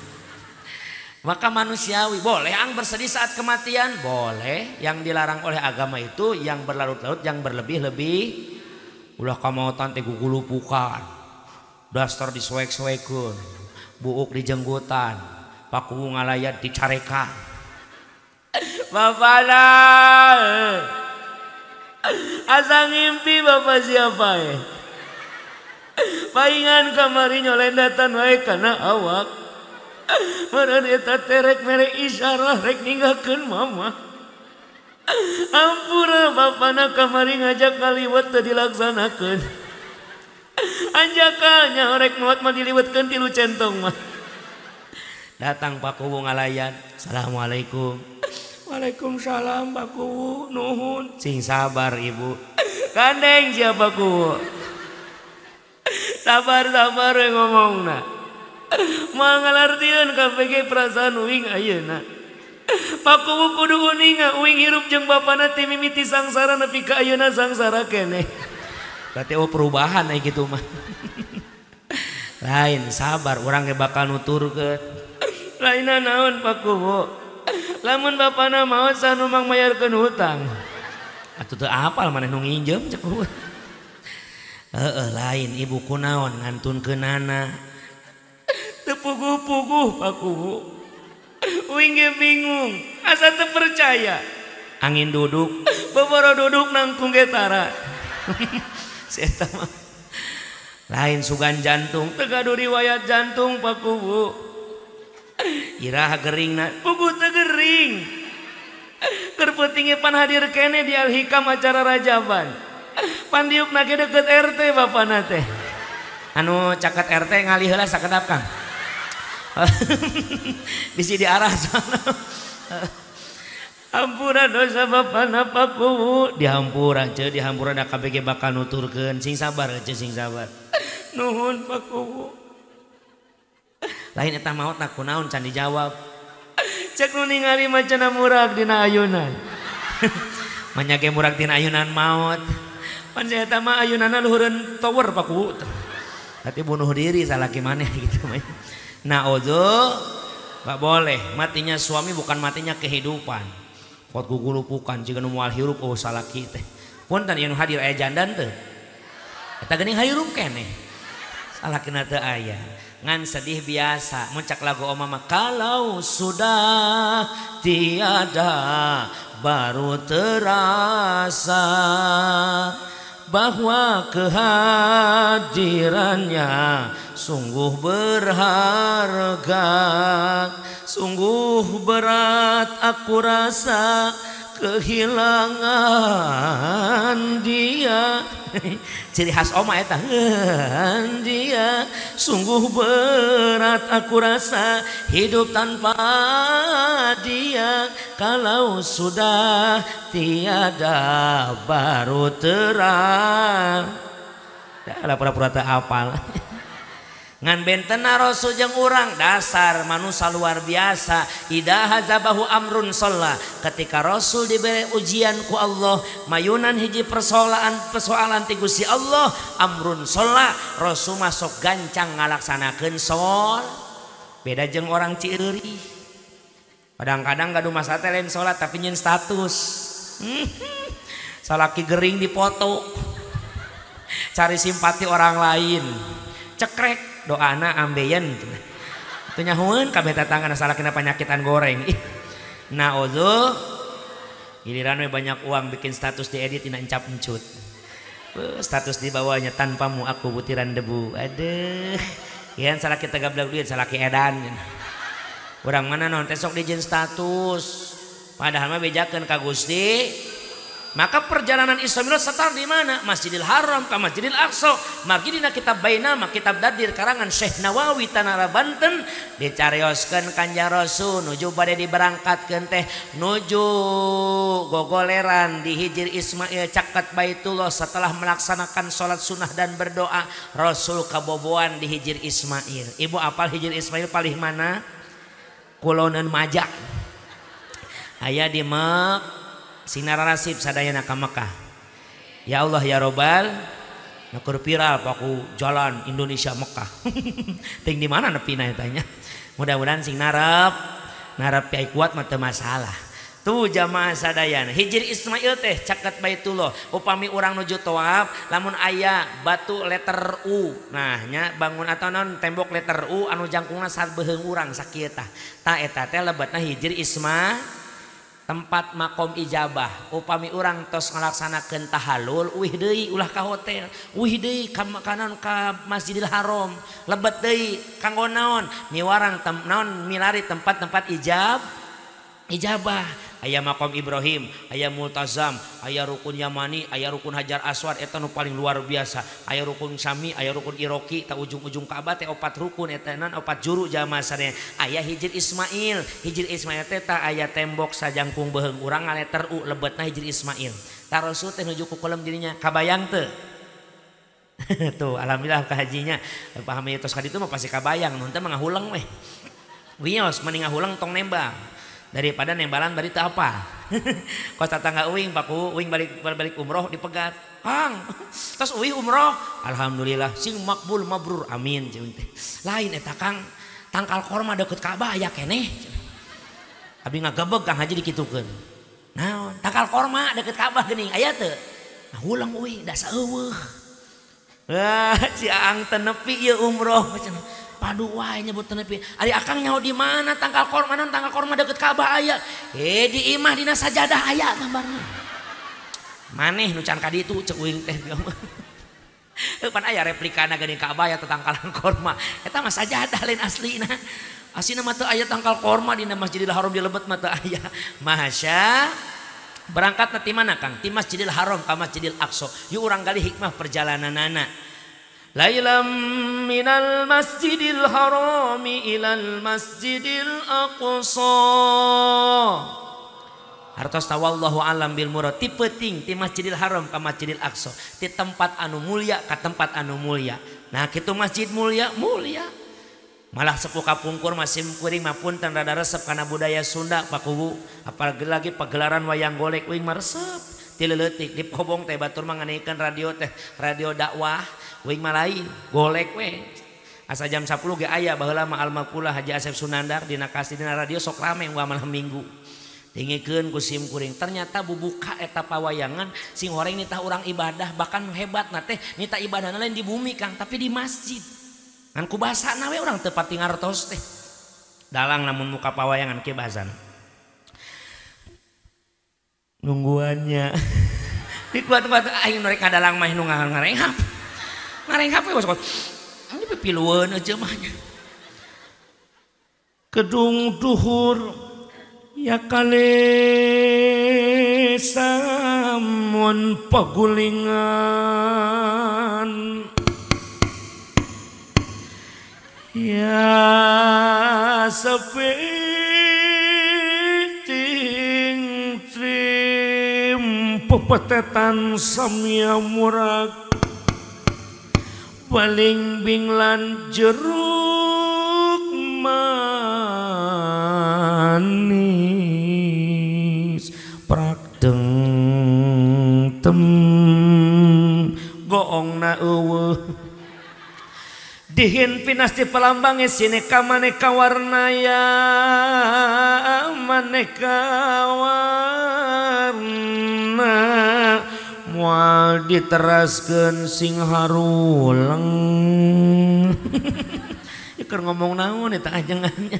Maka manusiawi boleh ang bersedih saat kematian, boleh. Yang dilarang oleh agama itu yang berlarut-larut, yang berlebih-lebih. Ulah kamautan teh gugulupukan, daster disuek-suekeun, buuk di jenggotan, paku ngalayat dicarekan. Bapana asa ngimpi bapak siapa ya? Paingan kamari nyolendatan wae kana awak. Meureun eta terek mere isyarah rek ninggalkeun mama. Ampura bapana kamari ngajak kaliwat teu dilaksanakeun. Anjakannya orek maot mah diliwatkeun tilu centong mah. Datang Pak Kuwu ngalayan. Assalamualaikum. Waalaikumsalam Pak Kuwu, nuhun. Sing sabar Ibu. Gandeng siapa Kuwu? Sabar-sabar we ngomongna. Moal ngalartieun KPG perasaan uing ayeuna. Pak Kuwu kudu uninga uing hirup jeung bapana ti mimiti sangsara nepi ka ayeuna sangsara keneh. Berarti perubahan kayak gitu mah. Lain sabar orang ge bakal nuturkeun. Lainna naon Pak Kuwu? Lamun bapana maot sanu mang mayarkeun hutang. Atuh teu apal maneh nu nginjem cek Kuwu. Lain ibu kunaon ngantunkeunana. Teu puguh-puguh Pak Kuwu. Uing ge bingung, asa teu percaya. Angin duduk, boboro duduk nangtung ge tara. Eta mah lain sugan jantung tegadu riwayat jantung Pak Kuwu. Iraha geringna puguh teu gering. Keur peuting pan hadir kene di Al-Hikam acara Rajaban. Pandiukna ge deukeut RT bapana teh. Anu caket RT ngalih heula sakedap Kang. Bisi diarah sana. Ampura dosa bapana Pak Kuwu. Dihampura ce, dihampura da KBG bakal nuturkeun. Sing sabar ce, sing sabar. Nuhun Pak Kuwu. Lain eta maot na kunaon can dijawab. Cek nu ningali macana murag dina ayunan. Manyage murag dina ayunan maot. Pan eta mah ayunanna luhureun tower Pak Kuwu. Hati bunuh diri salaki maneh gitu mah. Nah ozo gak boleh. Matinya suami bukan matinya kehidupan. Pot gugulupukan jika nu moal hirup salaki teh. Punten anu hadir aya jandan teu. Eta geuning hirup keneh. Salakina teu aya. Ngan sedih biasa. Muncak lagu oma mah kalau sudah tiada baru terasa bahwa kehadirannya sungguh berharga. Sungguh berat aku rasa kehilangan dia. Ciri khas oma eta dia. Sungguh berat aku rasa hidup tanpa dia. Kalau sudah tiada baru terang. Dah pura-pura tak hafal. ngan bentena Rasul jeung urang dasar manusia luar biasa. Idza hazabahu amrun sholla, ketika Rasul diberi ujian ku Allah mayunan hiji persoalan ti Gusti Allah amrun sholla, Rasul masuk gancang ngalaksanakeun sholat. Beda jeung orang Cieureuri, kadang-kadang gaduh masalah lain sholat tapi nyen status. Salaki gering dipoto, cari simpati orang lain, cekrek doana ambeien teu nyahoeun kabeh tatangga salakina panyakitan goreng. Nah ozo giliran we banyak uang bikin status diedit tina encap encut, status di bawahnya tanpamu aku butiran debu. Aduh kian salaki teu gablek duit salaki edan urang mana non tesok dijieun status padahal mah bejakeun ka Gusti. Maka perjalanan Isra Mi'raj start di mana? Masjidil Haram ka Masjidil Aqsa. Margi dina kitab Bainama, kitab Dadir karangan Syekh Nawawi Tanara Banten dicarioskeun Kanjeng Rasul nuju bade diberangkatkeun teh nuju gogoleran di Hijr Ismail caket Baitullah. Setelah melaksanakan sholat sunnah dan berdoa, Rasul kaboboan di Hijr Ismail. Ibu apal Hijr Ismail palih mana? Kuloneun Majak. Aya di Sinar Rasib sadayana ka Mekah. Ya Allah ya Robbal, nakur viral paku jalan Indonesia Mekah. Ting di mana nepina tanya. Mudah-mudahan sing narap piai kuat mah teu masalah. Tuh jamaah sadayana Hijr Ismail teh caket Baitullah. Upami urang nuju tawaf lamun aya batu letter U, nah nya bangun atau non tembok letter U anu jangkungna sarbeheung urang sakieu tah. Ta eta teh lebetna Hijr Ismail tempat makom ijabah. Upami urang tos ngalaksanakeun tahallul uih deui ulah ka hotel, uih deui ka makanan ka Masjidil Haram, lebet deui kanggo naon miwarang naon milari tempat-tempat ijabah. Aya makom Ibrahim, aya Multazam, aya rukun Yamani, aya rukun Hajar Aswad eta nu paling luar biasa. Aya rukun Syami, aya rukun Iroki, ta ujung-ujung Ka'bah teh 4 rukun eta nan 4 juru jamaah sadaya. Aya Hijr Ismail, Hijr Ismail teh ta aya tembok sajangkung beheung urang ngaleter U lebetna Hijr Ismail. Ta Rasul teh nuju ku kolam dirinya, kabayang teu? Tuh alhamdulillah ka hajinya paham tos ka ditu mah pasti kabayang, mun teh mah ngahulang weh. Wios mending ngahulang tong nembang daripada nembalan bari teu apa. Kos tatangga uing paku uing balik umroh dipegat. Kang, tos uing umroh alhamdulillah sing makbul mabrur amin jeung teh. Lain eta Kang, tangkal korma deket Ka'bah aya keneh. Abi ngagebeg Kang Haji dikitukeun. Naon? Tangkal korma deket Ka'bah geuning aya teu? Nah ulang uing da saeueuh. Wah, si Aang teu nepi ieu umroh cenah. Padu wae nyebut nepi. Ari akang nyaho di mana tangkal korma? Non tangkal korma deket Ka'bah aya. Di imah dina sajadah aya gambarna. Maneh nu can ka ditu ceuk uing teh. Pan aya replikana geuning Ka'bah aya tangkalan korma. Eta mah sajadah lain aslina. Aslina mah teu aya tangkal korma dina Masjidil Haram di Lebet mah teu aya. Masya berangkat ti mana Kang? Ti Masjidil Haram ka Masjidil Aqsa. Yuk urang gali hikmah perjalananana. Lailam minal masjidil harami ilal masjidil aqsa. Hartos tawallahu alam bil murad ti peuting ti Masjidil Haram ka Masjidil Aqsa, ti tempat anu mulia ka tempat anu mulia. Nah kitu masjid mulia malah sepuh kapungkur masih kuring mah punten rada resep kana budaya Sunda pakuwu apalagi lagi pagelaran wayang golek uing mah resep ti leutik di Pobong teh batur mah nganeikeun radio teh radio dakwah. Wing malain golek we asa jam 10 ge aya baheula mah Al-Maqpulah Haji Asep Sunandar dina kasih dina radio sok rame unggal malam minggu tingikeun ku sim kuring. Ternyata bubuka eta pawayangan sing horeng nitah urang ibadah bahkan hebat na teh nitah ibadahna lain di bumi Kang tapi di masjid ngan ku basana we urang teu pati ngartos teh dalang namun muka pawayangan ke bahasan nungguannya dikuat-kuat aing norek kadalang mah nu ngarenghap ngarenghap we bos ini pipilueun aja mahnya kedung duhur ya kale samun pagulingan ya sepiting trim pepetetan samya murag Balingbing lan jeruk manis prakdeng tem goongna eueuh dihin pinas di pelambange sineka maneka warnaya maneka warna moal diteraskeun sing haruleng keur ngomong naon eta ajengannya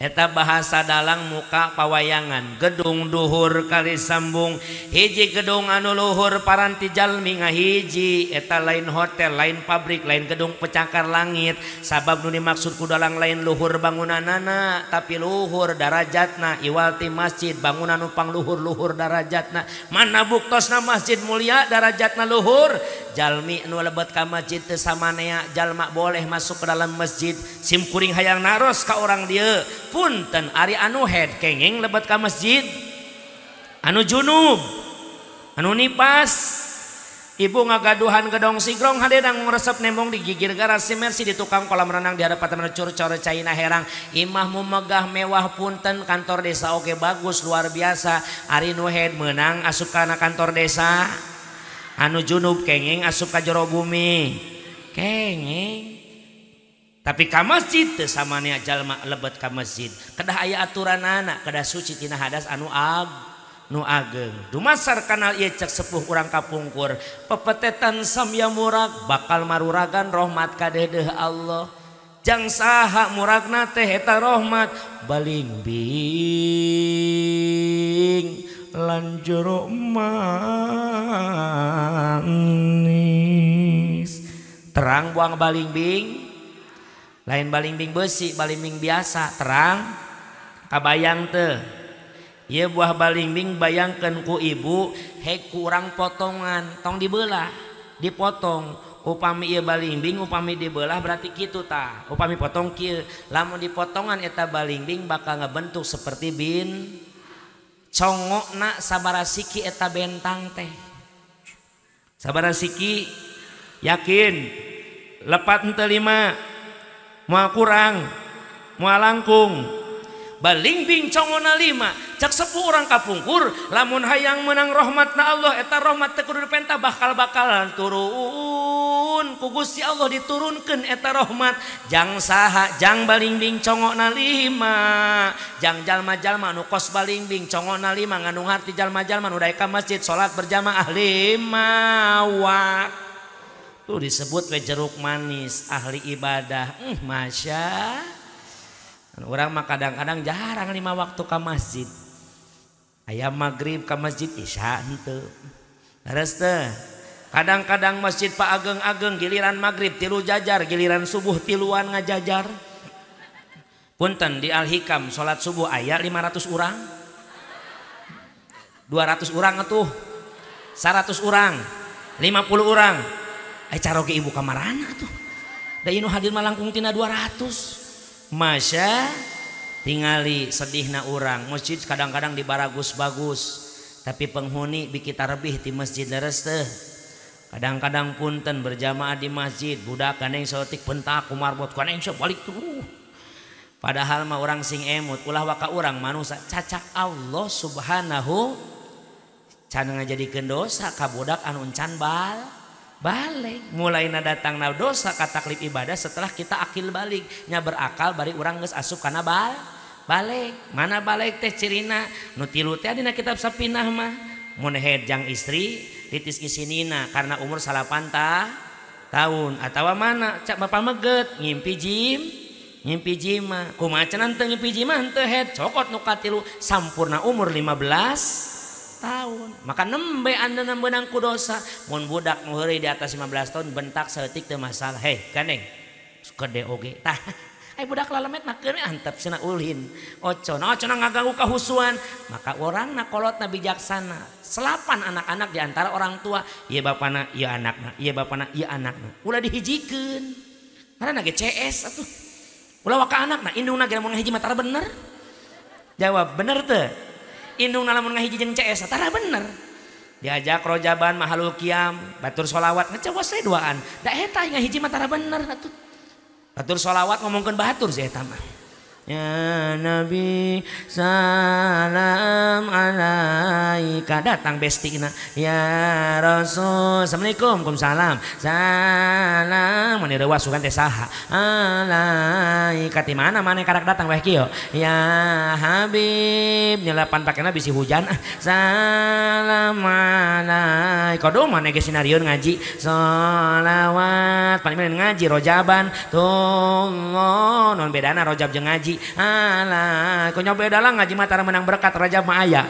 eta bahasa dalang muka pawayangan gedung duhur kali sambung hiji gedung anu luhur paranti jalmi ngahiji eta lain hotel lain pabrik lain gedung pecakar langit sabab nu dimaksud ku dalang lain luhur bangunanana tapi luhur darajatna iwalti masjid bangunan nu pangluhur-luhur darajatna mana buktosna masjid mulia darajatna luhur jalmi anu lebet ka masjid teu samanea jalma boleh masuk ke dalam masjid simkuring hayang naros ka orang dieu punten ari anu head kenging lebet ka masjid anu junub anu nipas ibu ngagaduhan gedong sigrong hadedang ngresep nembong digigir garasi mersi di tukang kolam renang di hadapan menucur core caina herang imah memegah mewah punten kantor desa oge bagus luar biasa ari nu head menang asup kana kantor desa anu junub kenging asup ka jero bumi kenging tapi ka masjid teu samana jalma lebet ka masjid kedah aya aturanana kedah suci tina hadas anu ageng dumasar kanal ieu cek sepuh urang kapungkur pepetetan samya murag bakal maruragan rahmat kadeuh Allah jang saha muragna teh eta rahmat balingbing lan jeruk manis terang buang balingbing lain balingbing besi balingbing biasa terang kabayang teu ieu buah balingbing bayangkeun ku ibu hek kurang potongan tong dibelah dipotong upami ieu balingbing upami dibelah berarti kitu tah upami potong kieu lamun dipotongan eta balingbing bakal ngabentuk seperti bin congokna sabaraha siki eta bentang teh sabaraha siki yakin lepat henteu 5 moal kurang moal langkung balingbing congona 5 cek sepuh urang kapungkur lamun hayang menang rahmatna Allah eta rahmat teu kudu dipentah bakalan turun ku Gusti Allah diturunkeun eta rahmat jang saha jang balingbing congona 5 jang jalma-jalma nu kos balingbing congona 5 ngandung harti jalma-jalma nu daek ka masjid salat berjamaah 5 waktu tuh disebut we jeruk manis ahli ibadah masya orang mah kadang-kadang jarang 5 waktu ke masjid aya maghrib ke masjid isya henteu leres teh kadang-kadang masjid Pak Ageng giliran maghrib 3 jajar giliran subuh 3-an ngajajar punten di Al Hikam salat subuh aya 500 urang 200 urang atuh 100 urang 50 urang caroge ibu kamarana tuh da inu hadir malangkung tina 200 masya tingali sedihna urang masjid kadang-kadang dibaragus bagus tapi penghuni bikita rebih di masjid leres teh kadang-kadang punten berjamaah di masjid budak kaneng sotik pentak kumarbot kaneng balik tuh padahal mah orang sing emut ulah waka urang manusia cacak Allah subhanahu can ngajadikeun dosa ka budak anu encan balik mulai datang dosa kataklif ibadah setelah kita akil balik nya berakal bari urang geus asup kana balik mana balik teh cirina nu tilu teh dina kitab sapinah mah mun hedjang istri titis isinina karena umur 8 tahun atawa mana cak bapak meget ngimpi jima kumaha cenah teu ngimpi jima henteu hed cokot nu katilu sampurna umur 15 tahun maka nembe anda nembenang ku dosa mun budak nu heureuy di atas 15 tahun bentak saeutik teu masalah hei gandeng gede oge tah ai budak lalemet mah keun antep cenah ulin ocona ngaganggu kahusuan maka urangna kolotna bijaksana selapan anak-anak di antara orang tua ieu bapana ieu anakna ieu bapana ieu anakna ulah dihijikeun karena ge CS atuh ulah waka anakna indungna ge mun ngahiji mah tara bener jawab bener teu indung lamun ngahiji jeung CS tara bener diajak rojaban mahalul qiyam batur sholawat ngecewos we duaan da eta ngahiji mah tara bener atuh batur sholawat ngomongkeun batur si eta mah ya Nabi salam alaika datang bestina ya Rasul assalamualaikum salam salam mani rewa sugan teh saha alaika ti mana mane karak datang weh kieu ya Habib nyelapan pakena bisi hujan salam alaika kodo mane ge sinarieun ngaji sholawat paling ngaji rojaban tunggu non bedana rojab jeung ngaji alah kok nyoba dalang ngaji mah tara menang berkat raja mah aya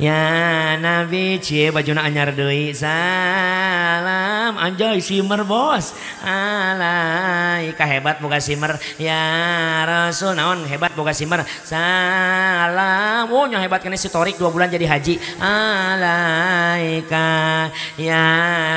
ya Nabi cie bajuna anyar deui salam anjoy simer bos alaika hebat boga simer ya Rasul naon hebat boga simer salam nya hebat kene si Torik 2 bulan jadi haji alaika ya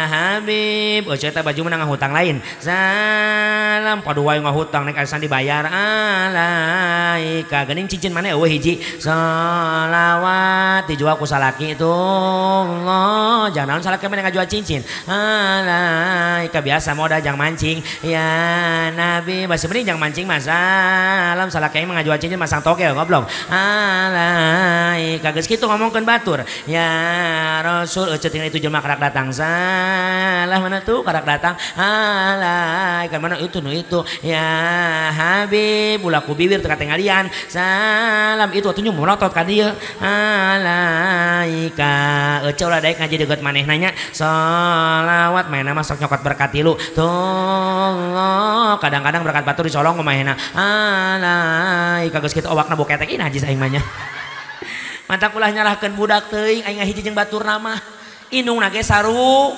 Habib eta baju menang ngahutang lain salam padu wae ngahutang nek asan dibayar alaika geuning cincin maneh eueuh hiji sholawat dijual ku salaki itu Allah jangan salaki meneh ngajual cincin alaika biasa moda jang mancing ya Nabi masih mending jang mancing mah salam salaki mah ngajual cincin masang togel goblok alaika geus kitu ngomongkeun batur ya Rasul euceut tinggal itu jelema karak datang salah mana tuh karak datang alaika mana itu nu itu ya Habib ulah ku bibir teu katinggalian salam itu atuh nyumurotot ka dieu alaika ece ulah daek ngaji deget maneh nanya sholawat mainna mah sok nyokot berkat tilu tuh kadang-kadang berkat batur dicolong kumaha alaika geus kitu owakna boketek ina haji saing mah nya mantak ulah nyalahkeun budak teuing aing ngahiji jeung batur nama indungna ge sarua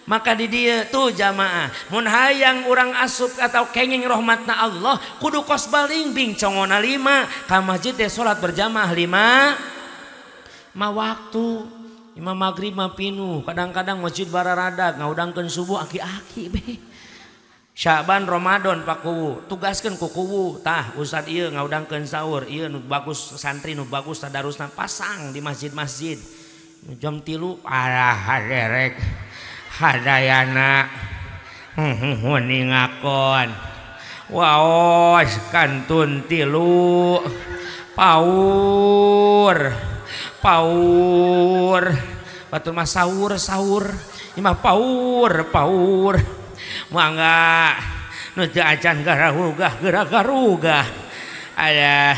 maka di dia tuh jamaah mun hayang urang asup atau kenging rahmatna Allah kudu kos baling bing congona 5 ka masjid teh salat berjamaah 5 waktu imam maghrib mah pinuh kadang-kadang masjid bararadag ngaudangkeun subuh aki-aki be Syaban Ramadan pakuwu tugaskeun ku kuwu tah ustad ieu ngaudangkeun sahur ieu nu bagus santri nu bagus tadarusna pasang di masjid-masjid jam 3 haderek hadayana wani ngakon waos kantun 3 paur batur mah sahur imah paur mangga nu teu acan garugah aya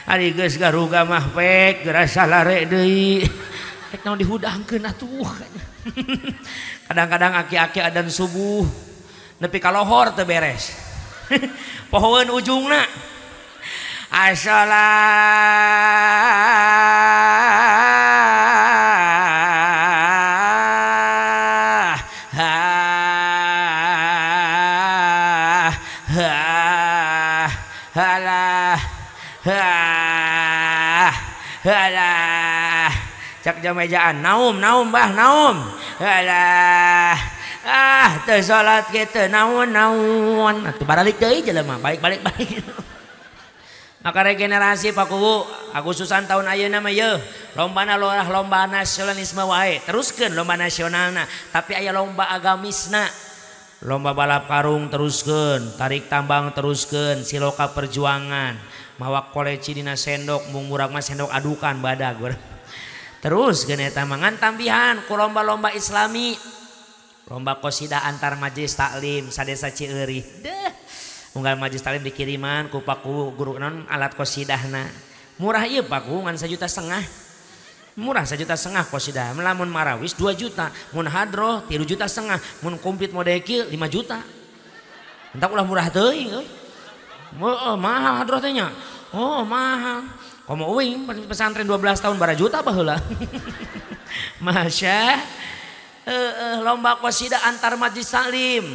ari geus garuga mah pek geura salare deui pek naon dihudangkeun atuh kadang-kadang aki-aki adan subuh nepi ka lohor teu beres pohoeun ujungna cak jamejaan naum bah naum alah teu salat kitu naon atuh baralik deui jelema balik maka regenerasi pakuwu Agustusan tahun ayeuna mah yeuh lombana lomba nasionalisme wae teruskeun lomba nasionalna tapi aya lomba agamisna lomba balap karung teruskeun tarik tambang teruskeun siloka perjuangan mawa koleci dina sendok mung murag mah sendok adukan badag terus geuna eta mangan tambihan ku lomba-lomba islami lomba qosidah antar majelis taklim sadesa Cieueuih unggal majelis taklim dikiriman ku paku guru non alat qosidahna murah ieu paku ngan 1,5 juta murah 1,5 juta qosidah lamun marawis 2 juta mun hadroh 3,5 juta mun komplit mode kieu 5 juta entak ulah murah teuing euy mahal hadroh teh nya mahal komo uing pesantren 12 tahun bara juta baheula masya lomba qosidah antar majelis taklim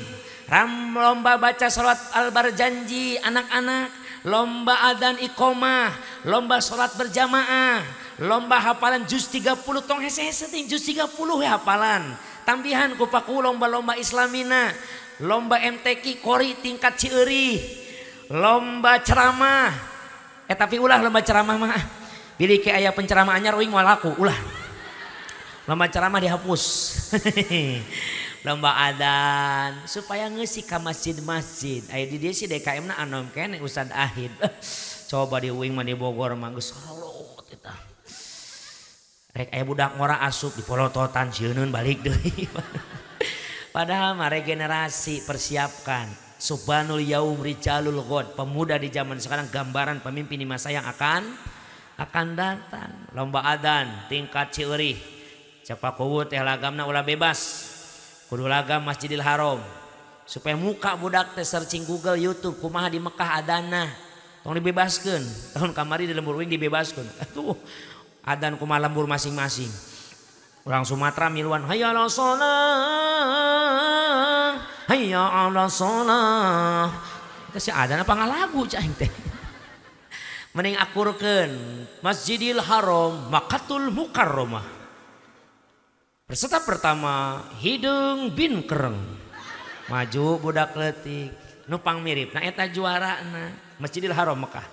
lomba baca salat al-barjanji anak-anak lomba adzan iqomah lomba salat berjamaah lomba hafalan juz 30 tong hese-hese juz 30 hafalan tambihan ku paku lomba-lomba islamina lomba MTQ Kori tingkat Cieueuih lomba ceramah tapi ulah lomba ceramah mah Pilih ke aya penceramah anyar uing moal laku ulah. Lomba ceramah dihapus. Lomba adzan supaya ngeusi ka masjid-masjid. Aya di dieu si DKM na anom kene Ustad Ahid. Coba di uing mah di Bogor mah geus halot eta. Rek aya budak ngora asup di polototan sieun balik deui. Padahal mah regenerasi persiapkan. Subhanul yaum rijalul ghad, pemuda di zaman sekarang gambaran pemimpin di masa yang akan datang. Lomba adzan tingkat Cieueuih. Capakuwut teh lagamna ulah bebas. Kudu lagam Masjidil Haram. Supaya muka budak teh searching Google, YouTube kumaha di Mekah adzanna. Tong dibebaskeun. Tahun kamari di lembur uing dibebaskeun. Atuh adzan kumaha lembur masing-masing. Orang Sumatera miluan hayya 'alas shalah. Hayya 'alas shalah. Eta si adzan apa ngalagu cai teh. Mending akurkeun Masjidil Haram Makkatul Mukarramah. Peserta pertama Hidung bin Kereng. Maju budak leutik nupang mirip nah eta juarana Masjidil Haram Mekah.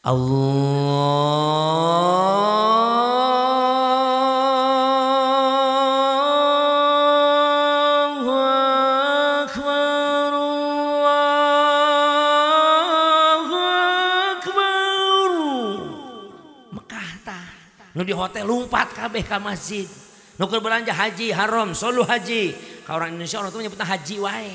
Allahu Akbar, Allahu Akbar. Mekah tah nu di hotel lumpat kabeh ka masjid. Nu keur belanja haji haram solu haji. Ka orang Indonesia orang tuh menyebutna haji wae.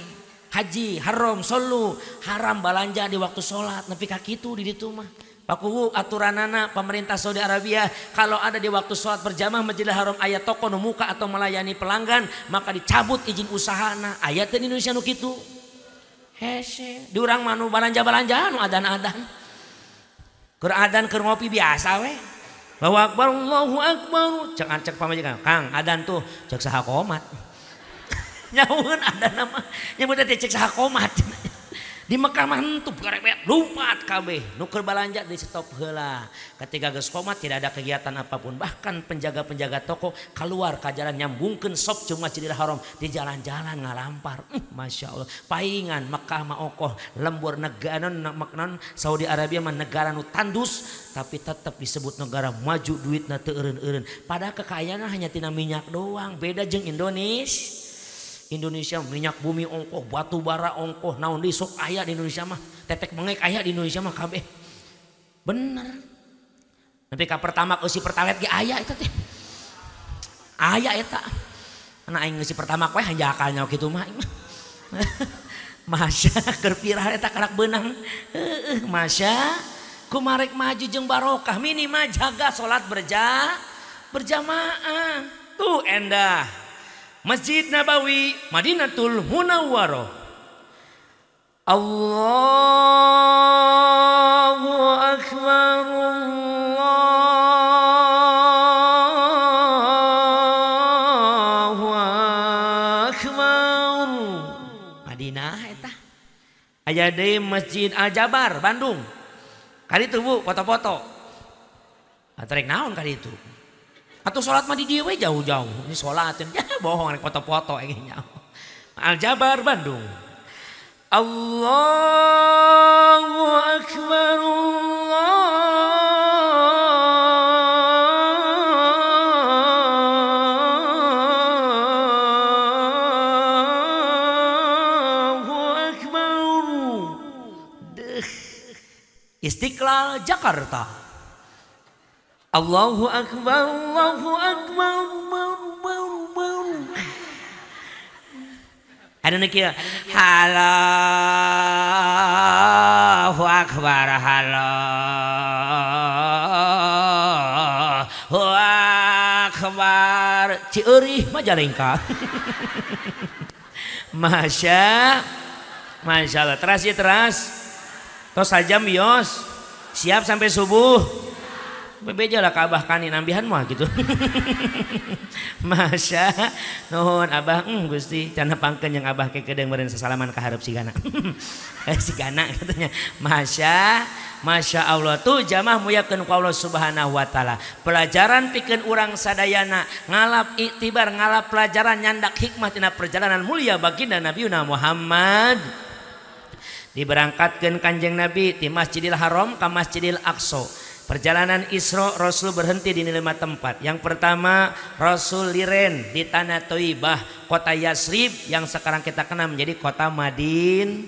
Haji haram solu haram belanja di waktu sholat nepi ka kitu di ditu mah. Pakuwu aturanana pemerintah Saudi Arabia kalau ada di waktu sholat berjamaah Masjidil Haram aya toko nu muka atau melayani pelanggan maka dicabut izin usahana. Aya teh di Indonesia nu kitu. Hese, di urang mah nu balanja-balanja nu adan-adan. Keur adan keur ngopi biasa we. Allahu Akbar, Allahu Akbar. Cek pamajikan, Kang, adan tuh cek saha komat. Nyaun adan nama, nyebut teh cek saha komat. Di Mekah mah henteu garek lumpat kabeh. Nu keur balanja di stop heula. Ketika geus komat tidak ada kegiatan apapun. Bahkan penjaga-penjaga toko keluar ka jalan nyambungkeun sop cuma Masjidil Haram di jalan-jalan ngalampar. Masya Allah. Paingan Mekah mah okoh lembur negara non Saudi Arabia mah negara nu tandus tapi tetap disebut negara maju duitna teu eureun-eureun. Padahal kekayaanna hanya tina minyak doang. Beda jeung Indonesia. Indonesia minyak bumi ongkoh, batu bara ongkoh, naon di sok aya di Indonesia mah, tetek mengek aya di Indonesia mah kabeh. Bener. Tapi ka pertama eusi pertalet ge aya eta teh. Aya eta. Ana aing eusi pertama we hanjakan nya kitu mah. Masya keur pirah eta karak beunang. Masya kumarek maju jeung barokah minimal jaga salat berjamaah. Tuh endah. Masjid Nabawi Madinatul Munawwarah. Allahu Akbar, Allahu Akbar. Madinah eta. Aya deui Masjid Al-Jabar Bandung. Kali itu Bu foto-foto. Atrek naon kali itu? Atau sholat mah di dia we jauh-jauh. Ini sholatin ya bohong rek foto-foto engenya. Al-Jabar Bandung. Allahu Akbar, Allahu Akbar. Istiqlal Jakarta. Allahu Akbar, Allahu Akbar, baru. Ada nekia, Allahu Akbar, Allahu Akbar. Cieueuih Majalengka. Masya Allah, teras ya teras. Tos sajam bios, siap sampai subuh. Bebeja lah kabah kani nambihan mah gitu. Masya nuhun abah Gusti can nepangkeun yang abah ke kedeung meureun sasalaman ka hareup sigana. Sigana katanya. Masya Allah tuh jamaah muyakeun ku Allah Subhanahu wa taala. Pelajaran pikeun urang sadayana ngalap iktibar ngalap pelajaran nyandak hikmah tina perjalanan mulia baginda Nabiuna Muhammad. Diberangkatkeun Kanjeng Nabi ti Masjidil Haram ka Masjidil Aqsa. Perjalanan Isra Rasul berhenti di 5 tempat. Yang pertama Rasul liren di tanah Thaibah, kota Yasrib yang sekarang kita kenal menjadi kota Madin.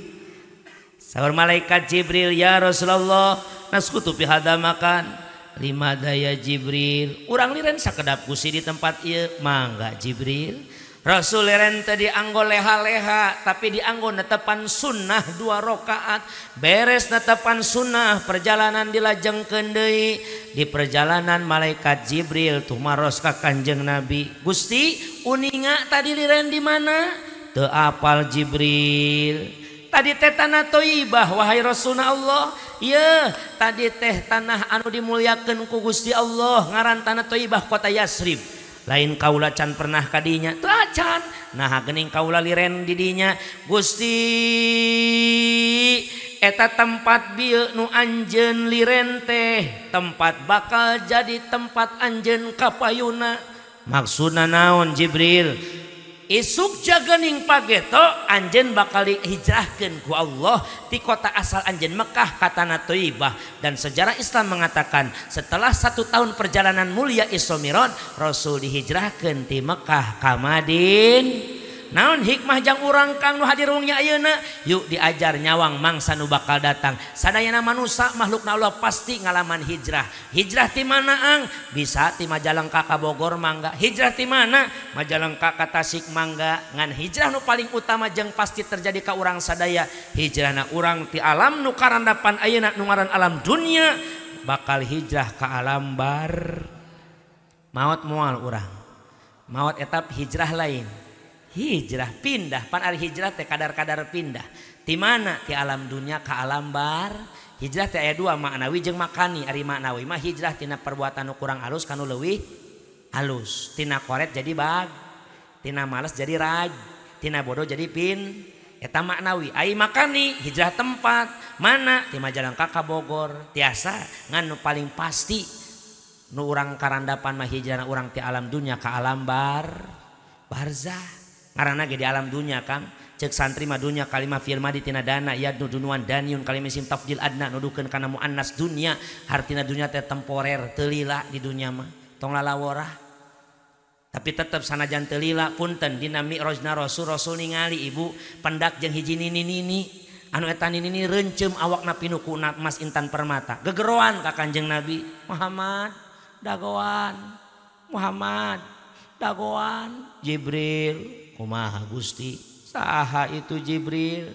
Sahur malaikat Jibril, ya Rasulullah, naskutu fi hada makan. Lima daya Jibril, urang liren sakedap kusi di tempat ieu, mangga Jibril. Rasul liren tadi anggo leha-leha, tapi dianggo netepan sunnah 2 rakaat. Beres netepan sunnah, perjalanan dilajengkeun deui. Di perjalanan malaikat Jibril tumaros ka Kanjeng Nabi. Gusti, uninga tadi liren di mana? Teu apal Jibril. Tadi teh tanah Thaibah wahai Rasulna Allah. Ye, tadi teh tanah anu dimuliakeun ku Gusti Allah, ngaran tanah Thaibah kota Yasrib. Lain kaula can pernah kadinya, teu acan. Nah geuning kaula liren di dinya. Gusti, eta tempat bieu nu anjeun liren teh tempat bakal jadi tempat anjeun kapayuna. Maksudna naon Jibril? Isuk jagening pageto anjeun bakal dihijrahkeun ku Allah di kota asal anjeun Mekah ka tanah Thaibah. Dan sejarah Islam mengatakan setelah 1 tahun perjalanan mulia Isra Mi'raj, Rasul dihijrahkeun ti Mekah ka Madin. Naon hikmah jang urang kang nu hadir wungnya ayeuna? Yuk diajar nyawang mangsa nu bakal datang. Sadayana manusia makhlukna Allah pasti ngalaman hijrah. Hijrah ti mana ang? Bisa ti Majalengka ka Bogor mangga. Hijrah ti mana? Majalengka ka Tasik mangga. Ngan hijrah nu paling utama jeung pasti terjadi ka urang sadaya. Hijrahna urang ti alam nu karandapan ayeuna nu ngaran alam dunia bakal hijrah ka alam bar. Maot moal urang. Maot etap hijrah lain. Hijrah pindah, pan ari hijrah teh kadar-kadar pindah. Ti mana? Ti alam dunia ka alam bar. Hijrah teh aya 2 maknawi jeung makani. Ari maknawi mah hijrah tina perbuatan nu kurang alus kanu leuwih alus. Tina koret jadi bag, tina males jadi raj, tina bodoh jadi pin. Eta maknawi. Ai makani hijrah tempat. Mana? Ti Majalengka ka Bogor. Tiasa ngan nu paling pasti nu urang karandapan mah hijrah urang ti alam dunia ka alam barzah. Karena di alam dunia Kang cek santri mah dunia kalimah firma di tina dana ya dunuan daniun kalimah sim tafdil adna nudukeun kana muannas dunia hartina dunia teh temporer teu lila di dunia mah tong lalaworah. Tapi tetep sanajan teu lila punten dina mi'rajna Rasul ningali ibu pendak jeung hiji nini anu eta nini reuncem awakna pinuku Mas Intan Permata gegeroan ka Kanjeng Nabi Muhammad dagoan Jibril. Kumaha Gusti? Saha itu Jibril?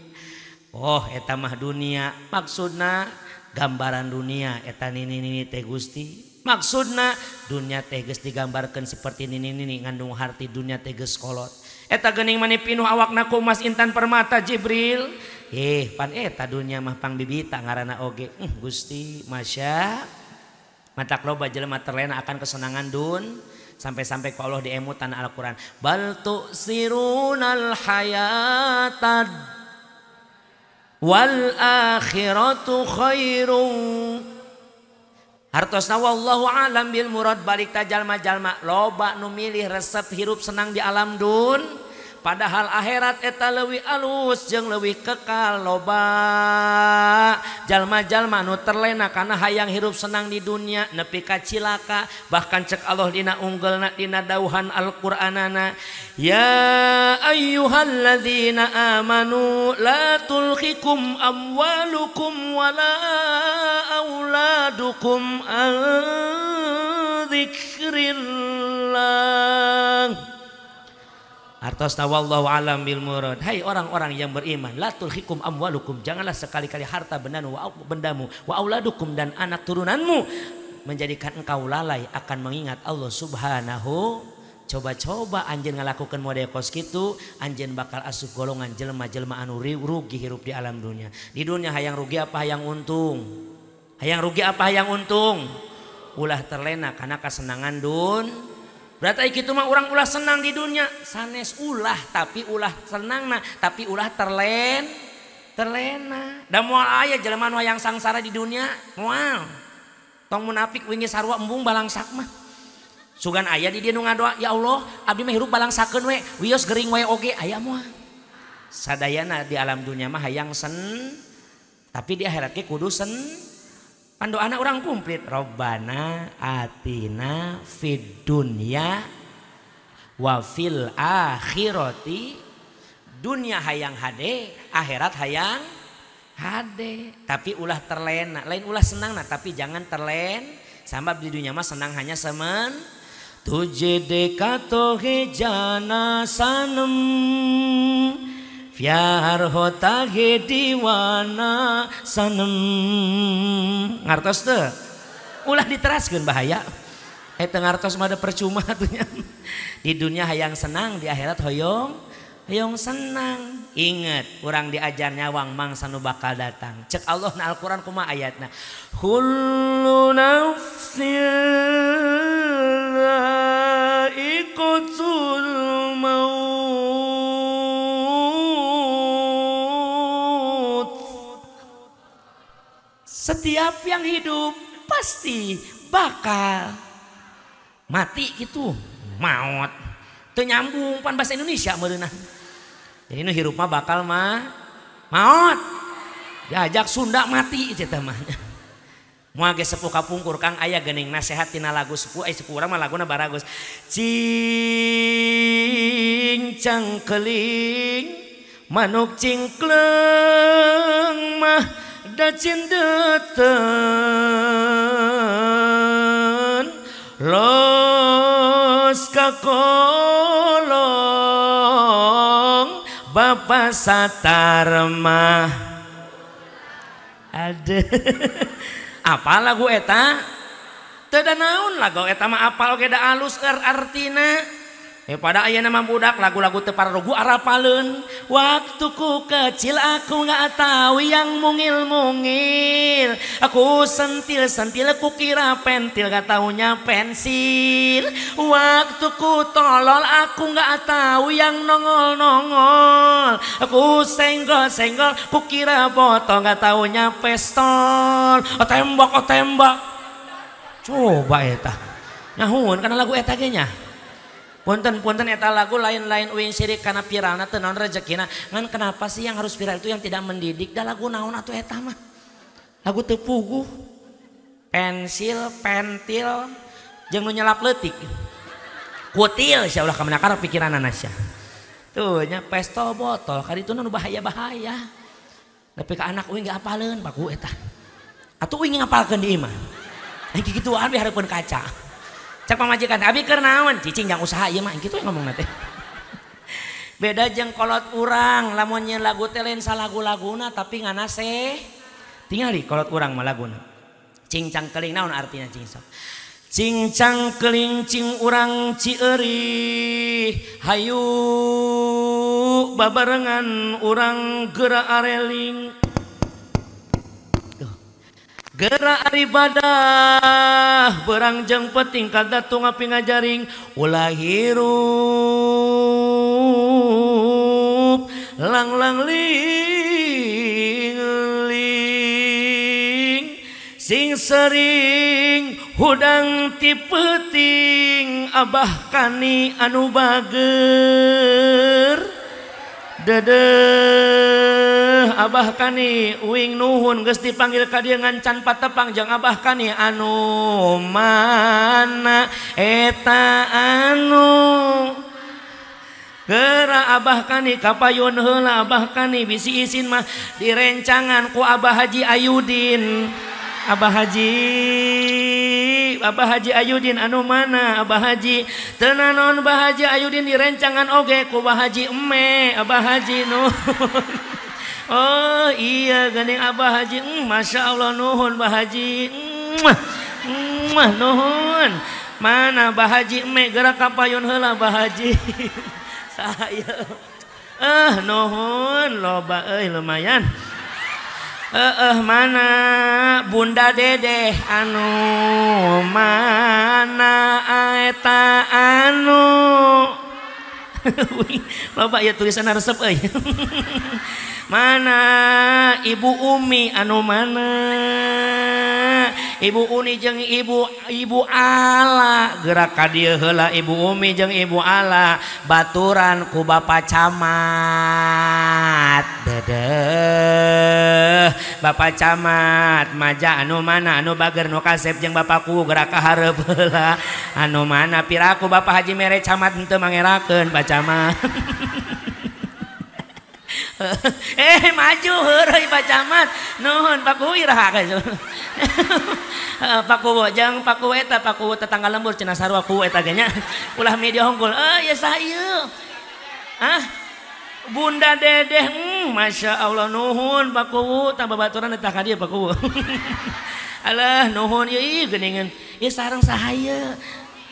Oh eta mah dunia. Maksudna gambaran dunia eta nini teh Gusti. Maksudna dunia teh geus digambarkeun seperti nini ngandung harti dunia teh geus kolot. Eta geuning mani pinuh awakna ku Mas Intan Permata Jibril. Pan eta dunia mah pang bibita ngaranna oge. Gusti masya. Matak loba jelema terlena akan kesenangan dun. Sampai-sampai ku Allah diemutan Al-Quran. Bal tu'sirunal hayatad wal akhiratu khairun. Hartosna wallahu alam bil murad balik ta jalma-jalma loba nu milih resep hirup senang di alam dun. Padahal akhirat eta leuwih alus jeung leuwih kekal. Loba jalma-jalma nu terlena kana hayang hirup senang di dunia nepi ka cilaka. Bahkan cek Allah dina unggelna dina dauhan Al-Qur'anana, ya ayyuhalladzina amanu la tulhikum amwalukum wala auladukum an dzikrillah. Artosna wallahu alam bil murad. Hai orang-orang yang beriman, la tulhikum amwalukum, janganlah sekali-kali harta bendamu wa auladukum dan anak turunanmu menjadikan engkau lalai akan mengingat Allah Subhanahu. Coba-coba anjeun ngalakukeun model kos kitu, anjeun bakal asup golongan jelema-jelema anu rugi hirup di alam dunia. Di dunia hayang rugi apa hayang untung? Hayang rugi apa hayang untung? Ulah terlena karena kesenangan dun. Berarti kitu mah orang ulah senang di dunia, sanes ulah tapi ulah senang nah, tapi ulah terlena. Da moal aya jelema nu hayang sangsara di dunia, moal. Tong munafik wingi sarua embung balangsak mah. Sugan aya di dieu nu ngadoa, ya Allah, abdi mah hirup balangsakeun we, wios gering we oge aya moal. Sadayana di alam dunia mah hayang tapi di akhirat ge kudu Pandoana orang komplit. Robbana atina fid dunya wa fil akhirati. Dunia hayang hade, akhirat hayang hade. Tapi ulah terlena, lain ulah senang nah, tapi jangan terlen. Sabab di dunia mah senang hanya semen. Tuje dekatohe jana sanem Fyar hotage diwana sanem. Ngartos teu? Ulah diteraskeun bahaya. Eta ngartos mah percuma atunya. Di dunia hayang senang, di akhirat hoyong senang. Ingat, urang diajar nyawang mangsa nu bakal datang. Cek Allah na Al-Qur'an kumaha ayatna. Kullu nafsin dha'iqatul maut. Setiap yang hidup pasti bakal mati gitu. Maut. Teu nyambung pan bahasa Indonesia meureunna. Jadi nu hirup mah bakal maut. Diajak Sunda mati eta mah. Moal ge sepuh kapungkur Kang aya geuning nasehat tina lagu sepuh sepuh urang mah laguna baragus. Cing cangkeling manuk cingkleng mah da cindeuten los kakolong Bapak Satarma. Ada apa lagu eta? Teu da naon lagu eta mah apal oge da alus artina. Pada ayeuna mah budak lagu-lagu teu pararugu arapaleun. Waktuku kecil aku nggak tahu yang mungil-mungil. Aku sentil-sentil aku kira pentil gak taunya pensil. Waktuku tolol aku nggak tahu yang nongol-nongol. Aku senggol-senggol aku kira botol gak taunya pistol. Oh tembak. Coba eta. Nyahun karena lagu eta ge nya. Punten eta lagu lain-lain uing sirik karena viralna teu naon rezekina. Ngan kenapa sih yang harus viral itu yang tidak mendidik? Da lagu naon atuh eta mah? Lagu teu puguh. Pensil, pentil, jeung nu nyelap leutik. Kutil insyaallah ka manakar pikiranna sia. Tuh nya pistol botol kaditu nu bahaya-bahaya. Tapi ka anak uing ge apaleun baku eta. Atuh uing ngapalkeun di imah. Aya kikituan we hareupeun kaca. Cak pamajikan abi keur naon cicing yang usaha ieu mah kitu ngomongna teh. Beda jeung kolot urang lamun nyeun lagu teh lain salagu-laguna tapi ngana tingali kolot urang mah laguna. Cingcang keling naon artinya cing sok? Cingcang keling cing urang cieuri hayu babarengan urang geura areling. Gerak ibadah berang jeng peting kada tungapi ngajaring ulah hirup lang ling sing sering hudang ti peuting abah kani anu bager dedeh abah kani uing nuhun geus dipanggil ka dieu ngancan patepang jeung abah kani anu mana eta anu geura abah kani kapayun heula abah kani bisi isin mah direncangan ku Abah Haji Ayudin. Abah Haji Ayudin anu mana Abah Haji tenanon Abah Haji Ayudin direncangan oge ku Abah Haji Emme Abah Haji nuhun. Oh iya geuning Abah Haji Masya Allah nuhun Abah Haji nuhun mana Abah Haji Emme geura kapayun heula Abah Haji saya nuhun loba euy lumayan. Mana Bunda Dedeh anu mana eta anu loba ya tulisan resep euy. Mana Ibu Umi anu mana Ibu Uni jeung Ibu Ala gerak ka dieu heula Ibu Umi jeung Ibu Ala baturan ku Bapak Camat dedeh Bapak Camat maja anu mana anu bager nu kasep jeung bapakku gerak ka hareup heula anu mana piraku Bapak Haji Mere Camat henteu mangerakeun Pak Camat. Maju heureuy Pak Camat nuhun Pak Kuwi raha ka Pak Kuwo jeung Pak Kuwo eta Pak Kuwo tetangga lembur cenah sarua Kuwo eta ge nya ulah media hongkul ya saha ieu Bunda Dedeh Masya Allah nuhun Pak Kuwo tambah baturan eta ka dieu Pak Kuwo alah nuhun ieu geuningan ieu sareng saha ieu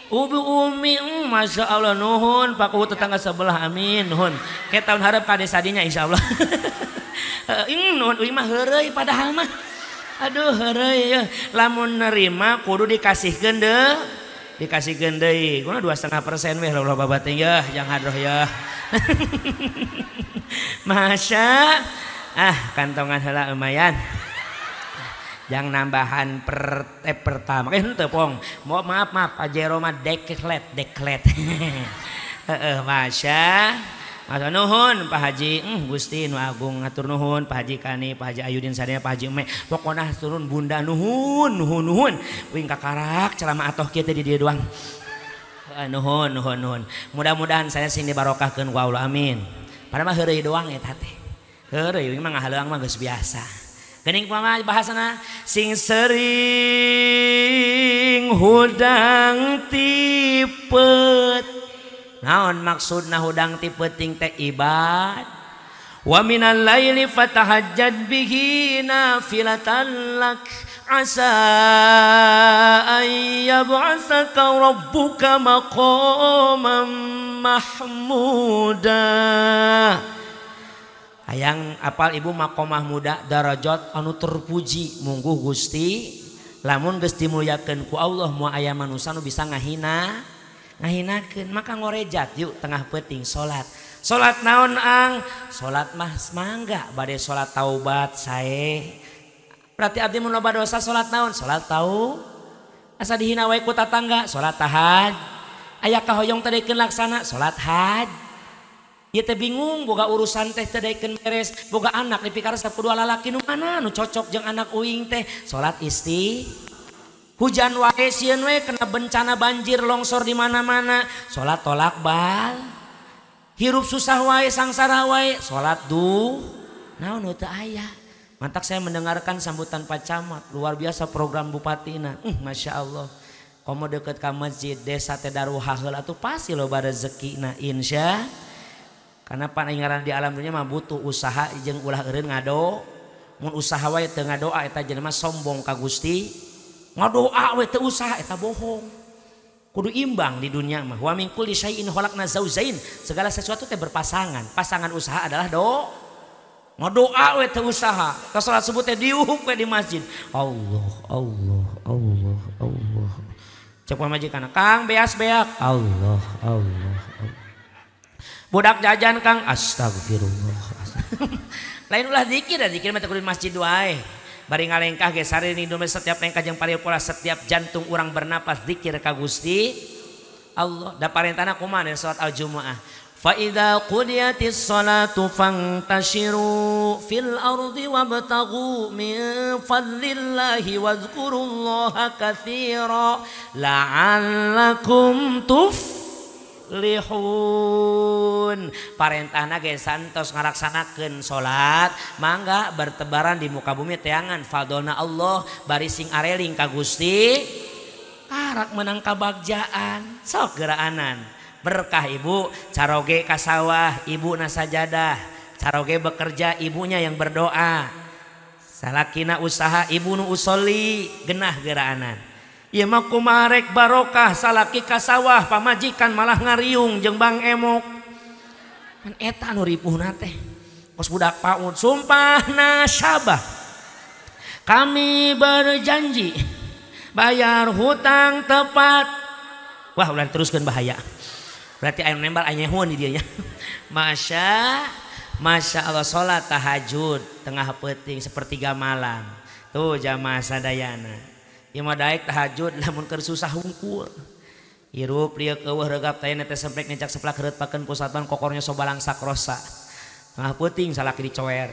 Ubi Umi Masya Allah nuhun Pak Kuwo tetangga sebelah amin nuhun ke tahun harap kade sadinya insya Allah. Nuhun uing mah heureuy padahal mah aduh heureuy ya lamun nerima kudu dikasihkeun deui kuna 2,5% weh loba babat ya jang hadroh ya. Masya kantongan heula lumayan. Yang nambahan pertama henteu pong maaf Pak Jero mah deklet Masya nuhun Pak Haji Gusti nu agung ngatur nuhun Pak Haji Kani Pak Haji Ayudin sadaya Pak Haji Ume pokona turun Bunda nuhun wing kakarak ceramah atoh kieu teh di dieu doang nuhun mudah-mudahan saya sing dibarokahkeun ku Allah amin padahal mah heureuy doang eta teh heureuy wing mah ngahaleuang mah geus biasa. Gening kumaha bahasana sing sering hudang tipet naon maksudna hudang tipet ting teh ibad wa minal laili fatahajjad bihi nafilatan lak asa ay yab'atsaka rabbuka maqaman mahmuda. Hayang apal ibu makomah muda darajat anu terpuji mungguh Gusti lamun geus dimulyakeun ku Allah moal aya manusia nu bisa ngahinakeun maka ngorejat yuk tengah peuting salat naon ang salat mah mangga bade salat taubat sae berarti abdi mun loba dosa salat naon salat tau asa dihina wae ku tatangga salat tahaj aya kahoyong teh dekeun laksana salat haj. Ieu teh bingung boga urusan teh teu daekeun beres boga anak dipikaresep ku dua lalaki nu mana nu cocok jeung anak uing teh salat hujan wae sieun we kena bencana banjir longsor di mana-mana salat tolak bal hirup susah wae sangsara wae salat naon nu teu aya mantak saya mendengarkan sambutan Pak Camat luar biasa program bupatina Masya Allah komo deket ka masjid desa teh daruha heula atuh pasti loba rezekina insya karena paninggaran di alam dunia mah butuh usaha jeung ulah eureun ngado mun usaha wae teu ngadoa eta jelema sombong ka Gusti ngadoa we teu usaha eta bohong kudu imbang di dunia mah wa min kulli syai'in khalaqna zaujain segala sesuatu teh berpasangan pasangan usaha adalah ngadoa we teu usaha ka salat subuh teh diuhuk we di masjid Allah cek majikan Kang beas-beak Allah budak jajan Kang astagfirullah. Lain ulah zikir mah teu masjid wae. Bari ngalengkah ge sareuni domel setiap lengkah jeung paripura setiap jantung urang bernapas zikir ka Gusti Allah. Da parentana kumaha dina salat al-jumuah. Fa idza qudiyatis salatu fantashiru fil ardi wabtaghu min fadlillahi wadhkurullaha katsira la'allakum lihun parentahna ge santos ngaraksanakeun salat mangga bertebaran di muka bumi teangan fadona Allah bari sing areling ka Gusti karak menang kabagjaan sok geraanan berkah ibu caroge ka sawah ibu na sajadah caroge bekerja ibunya yang berdoa salakina usaha ibu nu usolli genah geraanan. Ieu mah kumaha rek barokah salaki ka sawah pamajikan malah ngariung jeung Bang Emok. Kan eta nu ripuhna teh. Kos budak paud sumpahna sabah. Kami berjanji bayar hutang tepat. Wah ulah teruskeun bahaya. Berarti aya nembal aya nyehun di dieu nya. Masya Allah salat tahajud tengah peuting sepertiga malam. Tuh jamaah sadayana. Ieu mah daek tahajud lamun keur susah hungkul. Hirup lieu eueuh regap tayana teh semprek necak seplak heureut pakeun pusatban kokornya sobalang sakrosa. Tengah peuting salaki dicower.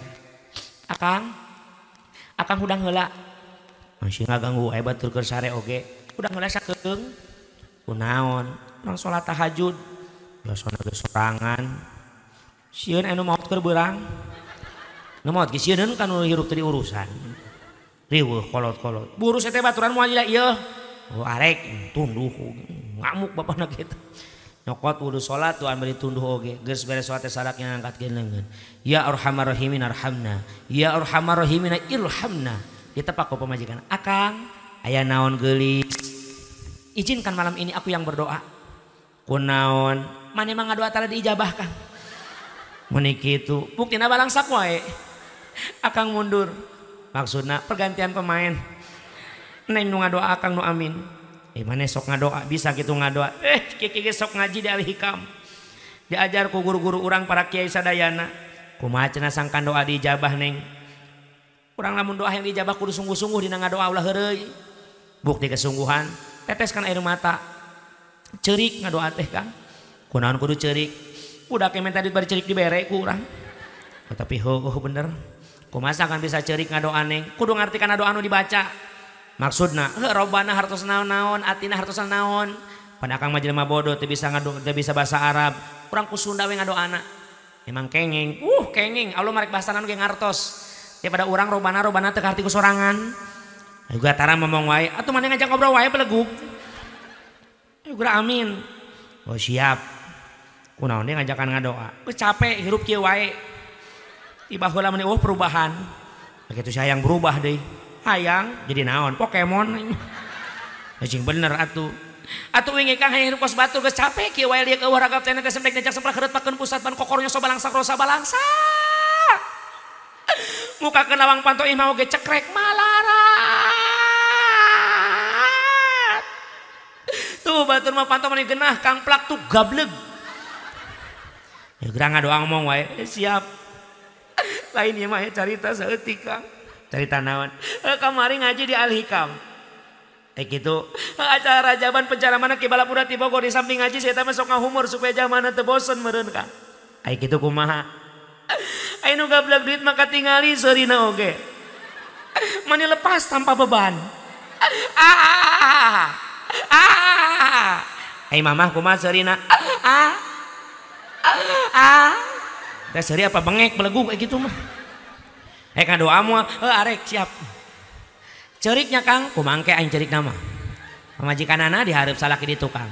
Akang Akang hudang heula. Masih ngaganggu hebat tur keur sare oge. Hudang heula sakeung. Kunaon? Urang salat tahajud. Biasana ge sorangan. Sieun anu maot keur beurang. Nu maot ge sieun kan hirup teu diurusan. Riweuh kolot-kolot. Buru teh baturan moal ieu. Oh arek tunduh ngamuk bapana kitu. Nyokot wudu salat tuan beri tunduh oge. Geus beres salat teh sadaknya ngangkatkeun leungeun. Ya Arhamar Rahimin arhamna. Ya Arhamar Rahimin irhamna. Ditepak ku pamajikan. Akang aya naon geulis. Izinkan malam ini aku yang berdoa. Kunaon? Mane mah ngadoa tara diijabah Kang. Mun kitu, buktina balangsak wae. Akang mundur. Maksudna pergantian pemain. Neng nu ngadoa akang nu amin. Mane sok ngadoa bisa gitu ngadoa. Kieu sok ngaji di Al-Hikam. Diajar ku guru-guru urang para kiai sadayana. Kumaha cenah sangkan doa diijabah neng. Urang lamun doa yang diijabah kudu sungguh-sungguh dina ngadoa ulah heureuy. Bukti kesungguhan, teteskan air mata. Ceurik ngadoa teh Kang. Kunaon kudu ceurik? Budak kemen tadi bari ceurik dibere ku urang. Tapi bener. Kumaha kan bisa ceurik ngadoa neng? Kudu ngarti kana doa anu dibaca. Maksudna, robana hartos naon-naon, atina hartos naon. Pada akang mah jelema bodoh teu bisa ngadoa, teu bisa bahasa Arab. Urang ku Sunda we ngadoana. Emang kengeng. Kengeng. Allah marek bahasanan ge ngartos. Ya pada urang robana teu karti ku sorangan. Juga tara ngomong wae, atuh mane ngajak ngobrol wae beleguk. Gura amin. Oh siap. Kunaon dia ngajakan ngadoa. Geus capek hirup kieu wae. Tiba heula meni perubahan. Begitu sayang berubah deui. Hayang jadi naon Pokemon. Anjing bener atuh. Atuh wingi Kang hirup kos batur geus capek kieu wae lieu eueuh ragap teh geus sempek ngajak semprah keureut pakeun pusat ban kokornya so balangsak rosa balangsak. Muka ke lawang pantoi mau ge cekrek malarat. Tuh batur mah pantau mani genah Kang plak tuh gableg. Ya gerang ngadoa ngomong wae siap. Lain ieu mah carita saeutik Kang. Carita naon? Kamari ngaji di Al-Hikam. Kitu acara jaban pencaraman ki balapura ti Bogor di samping ngaji saya teh sok ngahumur supaya jamana teu bosen meureun Kang. Ai kitu kumaha? Ai nu gablek duit mah katingali seurina oge. Mani lepas tanpa beban. Ai mamah kumaha seurina? Teh seuri apa bengek beleguk kayak gitu mah. Ngadoa moal arek siap. Ceuriknya Kang, kumangke aing ceurik nama. Pamajikanana dihareup salaki di tukang.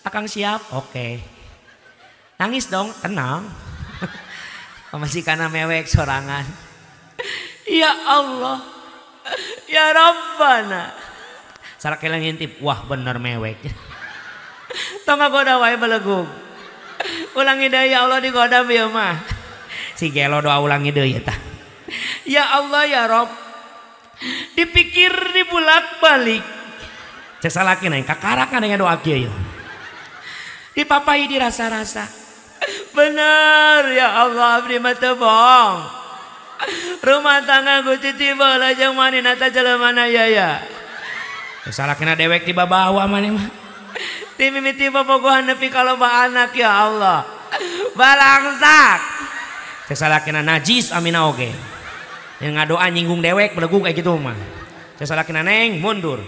Akang siap, oke. Nangis dong, tenang. Pamajikanana mewek sorangan. Ya Allah, ya Rabbana. Salaki lang ngintip, wah bener mewek. Tong ngagoda wae belegug. Ulangi deui ya Allah digoda bieu mah. Si gelo doa ulangi deui eta. Ya Allah ya Rabb. Dipikir dibulak balik. Cek salaki naik kakarakan dengan doa kieu. Dipapahi dirasa-rasa. Benar ya Allah abdi mah teu bohong. Rumah tangga ku titiba lajeng manehna teh jelemana ya. Cek salakina dewek tiba bawa maneh mah. Ti mimiti bobogohan nepi ka loba anak ya Allah. Balangsak. Cek salakina najis amina oge. Yang ngadoa nyinggung dewek beleguk kayak gitu mah. Saya salakina neng mundur.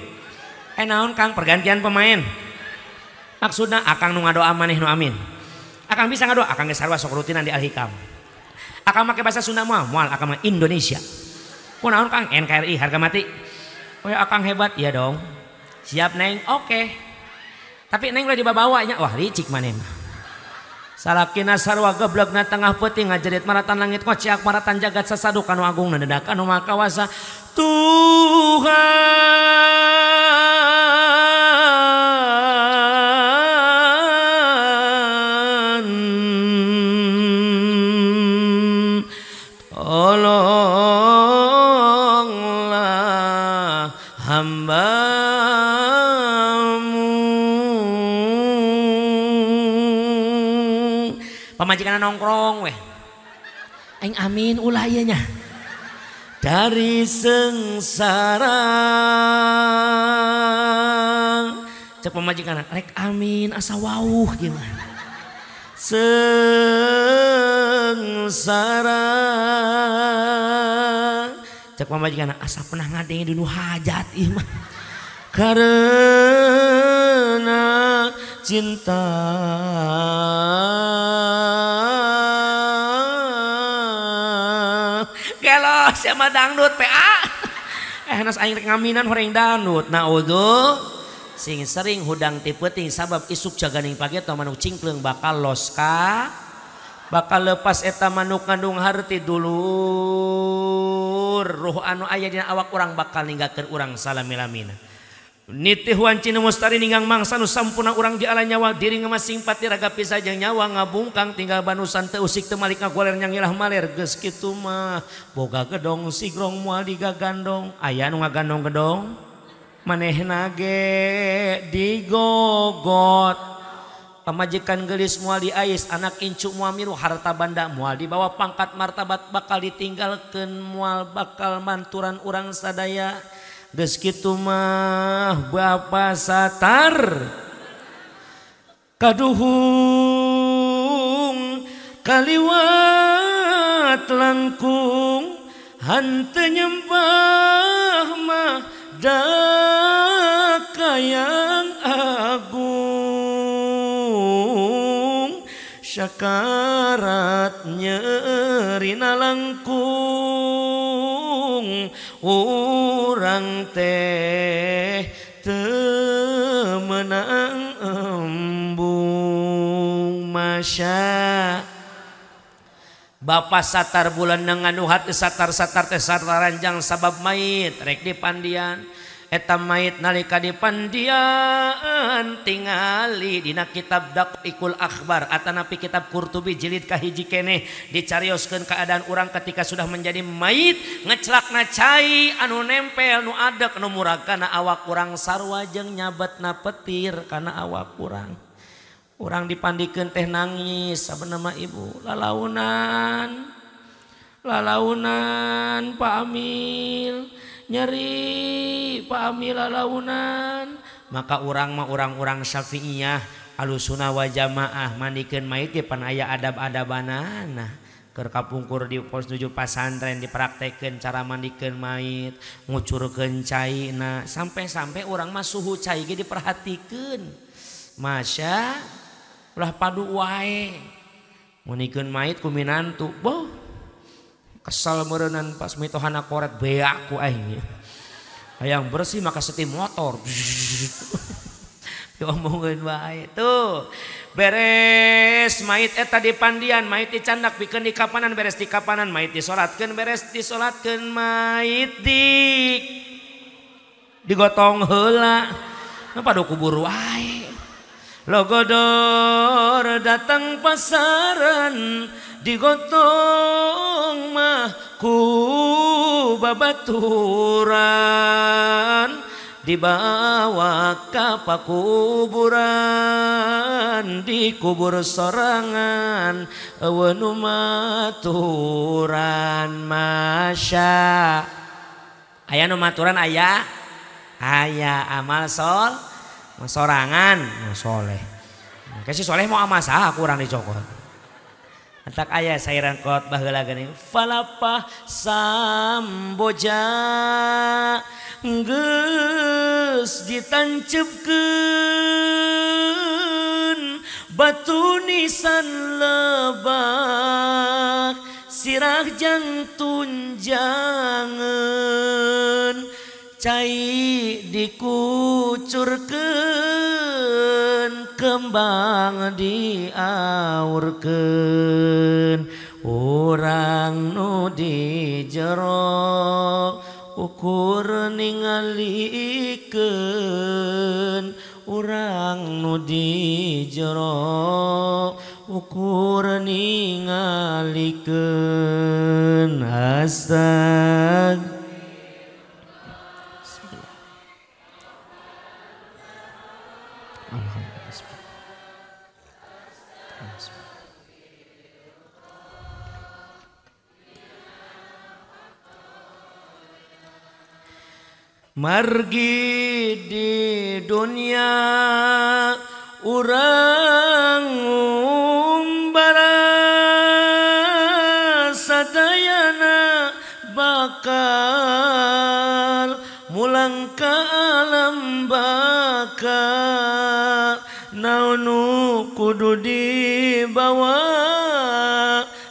Naon Kang pergantian pemain. Maksudna akang nu ngadoa maneh nu amin. Akang bisa ngadoa, akang geus sarua sok rutinan di Al-Hikam. Akang make bahasa Sunda moal akang mah Indonesia. Kunaon Kang NKRI harga mati. Oh ya akang hebat iya dong. Siap neng, oke. Tapi neng udah dibawa nya, wah licik maneh mah. Salakina sarwa geblekna tengah peuting ngajerit maratan langit kociak maratan jagat sasadu kanu agung nandedak anu maha kawasa Tuhan. Tolonglah hamba pamajikan nongkrong weh. Aing amin ulah ieu nya. Dari sengsara. Cek pamajikan rek amin asa wauh gimana. Sengsara cek pamajikan asa pernah ngadenge dulu hajat ieu mah karena cinta gelo siapa dangdut PA nas aing rek ngaminan horeng dangdut naudzu sing sering hudang ti peuting sabab isuk jaganing pagi atau manuk cingkleung bakal los ka bakal lepas eta manuk ngandung harti dulur ruh anu aya dina awak urang bakal ninggalkeun urang salami-lamina nitih wancina mustari ninggang mangsa nu sampuna urang di ala nyawa diri ngemasing pati raga pisah jeung nyawa ngabungkang tinggal banusan teu usik teu malik ngagoler nyang ilah maler geus kitu mah boga gedong sigrong moal digagandong aya nu ngagandong gedong manehna ge digogot pamajikan gelis moal diais anak incu moal miru harta banda moal dibawa pangkat martabat bakal ditinggalkeun moal bakal manturan urang sadaya geus kitu mah bapa satar kaduhung kaliwat langkung hanteu nyembah mah dakayang agung syakarat nyerina langkung urang teh teu meunang embung masya Bapa satar bulan nanganuhat satar-satar teh sataranjang sabab mait rek dipandian eta mait nalika dipandian tingali dina kitab Daqiqul Akhbar atanapi kitab Qurtubi jilid kahiji keneh dicarioskeun keadaan urang ketika sudah menjadi mait ngeclakna cai anu nempel nu adek nu murag kana awak urang sarua jeung nyabetna petir kana awak urang. Urang dipandikeun teh nangis sabeuna mah ibu lalaunan Pak Amil nyeri Pak Amil lalaunan maka urang mah urang-urang Syafi'iyah Ahlussunnah wal Jamaah mandikeun mait ge pan aya adab-adabanana keur kapungkur di pos 7 pasantren dipraktekkeun cara mandikeun mait ngucurkeun caina sampai-sampai urang mah suhu cai ge diperhatikeun masya ulah padu wae munikeun mait ku minantu boh kesal meureunnan pas mitohana koret beak ku aing hayang bersih maka setim motor diomongkeun wae tuh beres mait eta dipandian mait dicandak pikeun di kapanan beres di kapanan mait disolatkeun beres disolatkeun mait digotong heula padu kubur wae logodor datang pasaran digotong mah ku babaturan dibawa ka pakuburan dikubur sorangan eueun maturan masya aya nu maturan aya amal sol sorangan soleh kasih soleh mau amal saha kurang dicokot antak aya sairan kot baheula geuning falapah samboja geus ditancepkeun batu nisan lebah sirah jang tunjangeun cai dikucurkeun kembang diaurkeun urang nu di jero ukur ningalikeun urang nu di jero ukur ningalikeun astag margi di dunia urang umbara sadayana bakal mulang ka alam bakal naonu kudu dibawa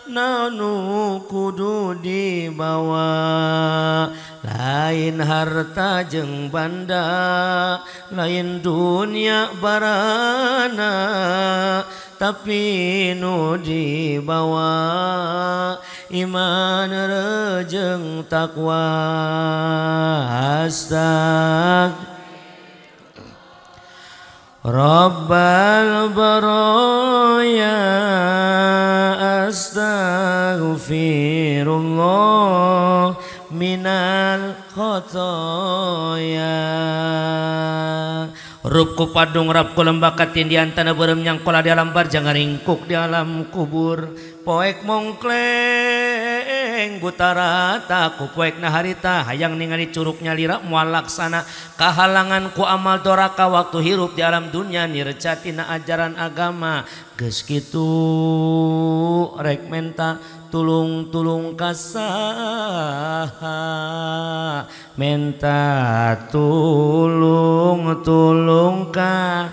naonu kudu dibawa lain harta jeung banda lain dunia barana tapi nu dibawa iman rejeng takwa astag Rabbal baraya astaghfirullah minal khotoya Rupku padung rapku lembakatin di antara berem nyangkola di alam barjang ringkuk di alam kubur poek mongkleng butarata ku poek na harita hayang ningali curugnya lira moal laksana kahalangan ku amal doraka waktu hirup di alam dunia nircatina ajaran agama geus kitu rek menta tulung-tulung kasaha menta tulung-tulung ka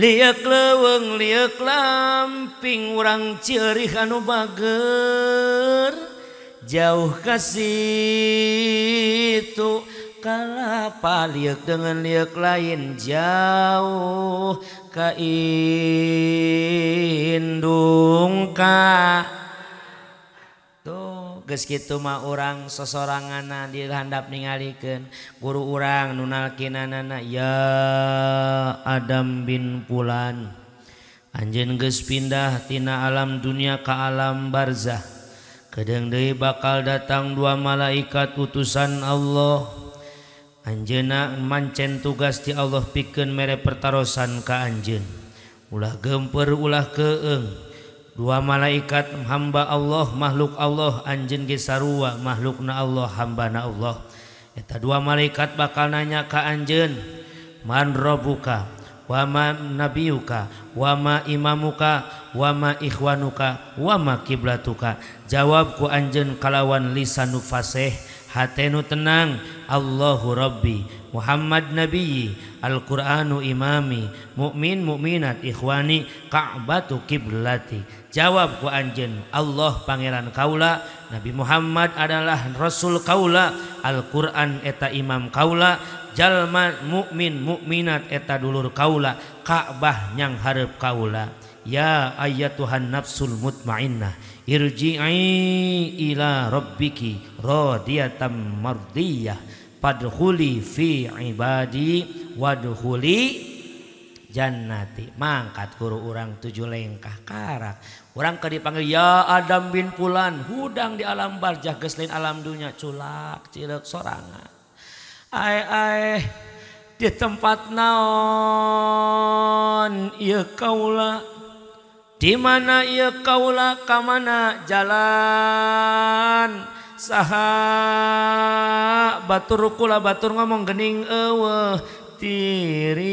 liek leuweung liek lamping urang ceurih anu bager jauh ka situ kalapa liek dengan liek lain jauh ka indung ka tuh geus kitu mah urang sosoranganna dihandap ningalikeun guru urang nu nalkinanana ya Adam bin Fulan anjeun geus pindah tina alam dunia ka alam barzah kedeung deui bakal datang dua malaikat utusan Allah anjeunna mancen tugas ti Allah pikeun mere pertarosan ka anjeun ulah gempeur ulah keung dua malaikat hamba Allah makhluk Allah anjeun ge sarua makhlukna Allah hambana Allah eta dua malaikat bakal nanya ka anjeun man rabbuka wa ma nabiyuka wa ma imamuka wa ma ikhwanuka wa ma kiblatuka jawab ku anjeun kalawan lisanu fasih hatenu tenang Allahu Rabbi Muhammad Nabi Al-Qur'anu imami mukmin mukminat ikhwani Ka'batu kiblati jawab ku anjeun Allah pangeran kaula Nabi Muhammad adalah rasul kaula Al-Qur'an eta imam kaula jalma mukmin mukminat eta dulur kaula Ka'bah nyang hareup kaula ya ayyatuhan nafsul mutmainnah irji'i ila rabbiki radiyatan mardiyah padkhuli fi ibadi wadkhuli jannati mangkat guru urang 7 lengkah karak urang ke dipanggil ya Adam bin Fulan hudang di alam barzah geus lain alam dunya culak cileuk sorangan ai di tempat naon ieu kaula di mana ieu kaula ka mana jalan saha batur kula batur ngomong geuning eueuh tiris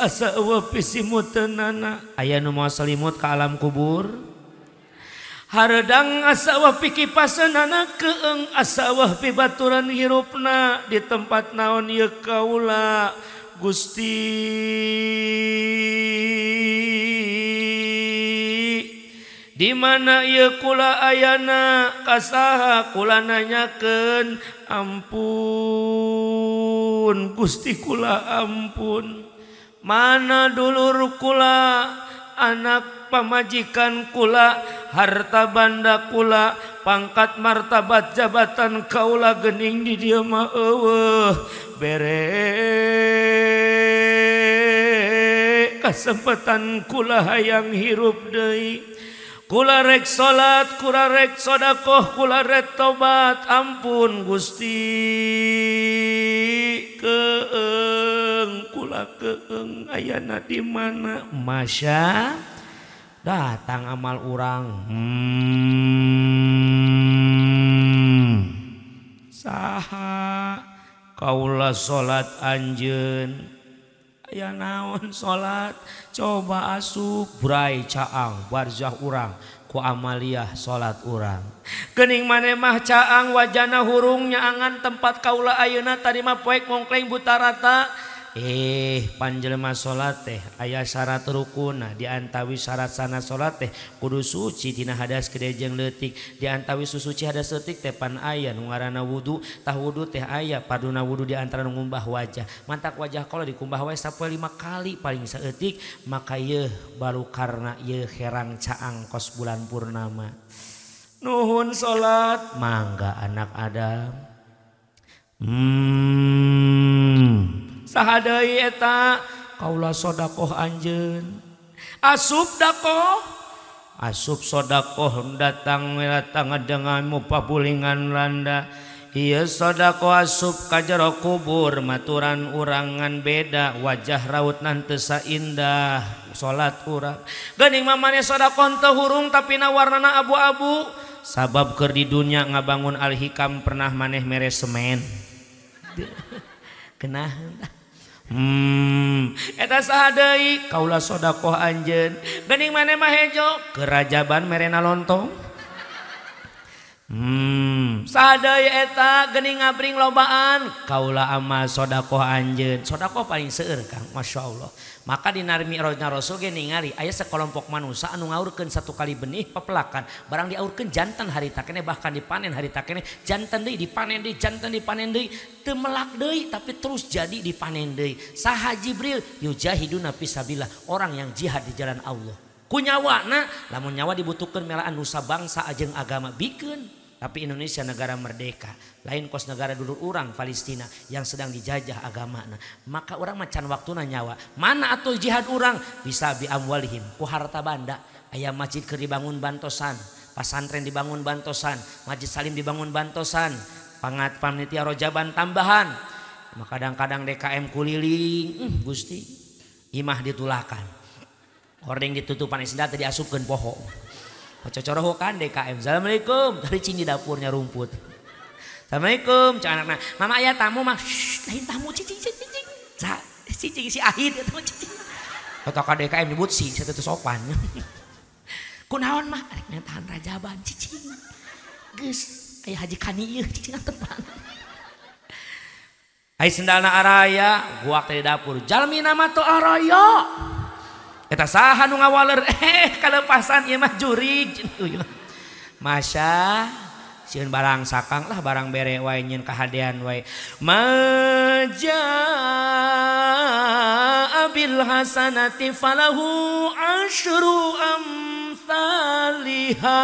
asa eueuh pisimuteunana aya nu moal selimut ka alam kubur hareudang asa eueuh pikipaseunana keung asa eueuh pibaturan hirupna di tempat naon ieu kaula Gusti di mana ieu kula ayana kasaha kula nanyakeun ampun Gusti kula ampun mana dulur kula anak pamajikan kula harta banda kula pangkat martabat jabatan kaula geuning di dieu mah eueuh bere kasempatan kula hayang hirup deui kula rek salat kula rek sedekah kula rek tobat ampun Gusti keung kula keung ayana di mana masya datang amal urang saha kaula salat anjeun aya naon salat coba asup bray caang barzah urang ku amaliyah salat urang geuning maneh mah caang wajana hurung nyaangan tempat kaula ayeuna tadi mah poek mongkleng buta rata panjelema salat teh aya syarat rukunna diantawi syarat sana salat teh kudu suci tina hadas gede jeung leutik diantawi suci hadas leutik teh pan aya nu ngaranna wudu tah wudu teh aya paduna wudu diantara nu ngumbah wajah mantak wajah kalau dikumbah wae sapoe 5 kali paling saeutik maka yeuh baru karna yeuh herang caang kos bulan purnama nuhun salat mangga anak Adam saha deui eta kaula sodakoh anjeun asup dakoh asup sodakoh datang ngadenganmu pabulingan landa ieu sodakoh asup ka jero kubur maturan urangan beda wajah rautna teu saindah salat urang geuning mamane sodakoh teu hurung tapi warnana abu-abu sabab keur di dunya ngabangun al-hikam pernah maneh mere semen kenahan eta saha deui kaula sodakoh anjeun geuning maneh mah hejo kerajaban merena lontong saha deui eta geuning ngabring lobaan kaula amal sodakoh anjeun sodakoh paling seueur Kang masyaallah maka dina mi'rajna Rasul ge ningali aya sakelompok manusia anu ngaurkeun satu kali benih papelakan barang diaurkeun janten harita keneh bahkan dipanen harita keneh janten deui dipanen deui janten dipanen deui teu melak deui tapi terus jadi dipanen deui saha Jibril yujahiduna fisabilillah orang yang jihad di jalan Allah ku nyawana lamun nyawa dibutuhkeun melaan nusa bangsa jeung agama bikeun tapi Indonesia negara merdeka lain kos negara dulur urang Palestina yang sedang dijajah agamana maka orang macan waktuna nyawa mana atuh jihad urang bisa bi amwalihim ku harta banda aya masjid keur dibangun bantosan pasantren dibangun bantosan masjid salim dibangun bantosan panitia rojaban tambahan maka kadang-kadang DKM kuliling Gusti imah ditulakan hordeng ditutupan isda teh diasupkeun poho cocorohokan DKM assalamualaikum dari cing di dapurnya rumput assalamualaikum cak anakna mama aya tamu mah lain tamu cicing si ahid eta mah cicing kata ka DKM nyebut si saya teu sopan kunaon mah arek nyantahan rajaban cicing geus aya haji kani ieu cicing tepan ai sendalna araya guak teh di dapur jalmina mah teu araya eta saha nu ngawaler kalepasan ieu mah jurig masya sieun barang sakang lah barang bere wae nyeun kahadean wae majaa bil hasanati falahu asyru amsalihha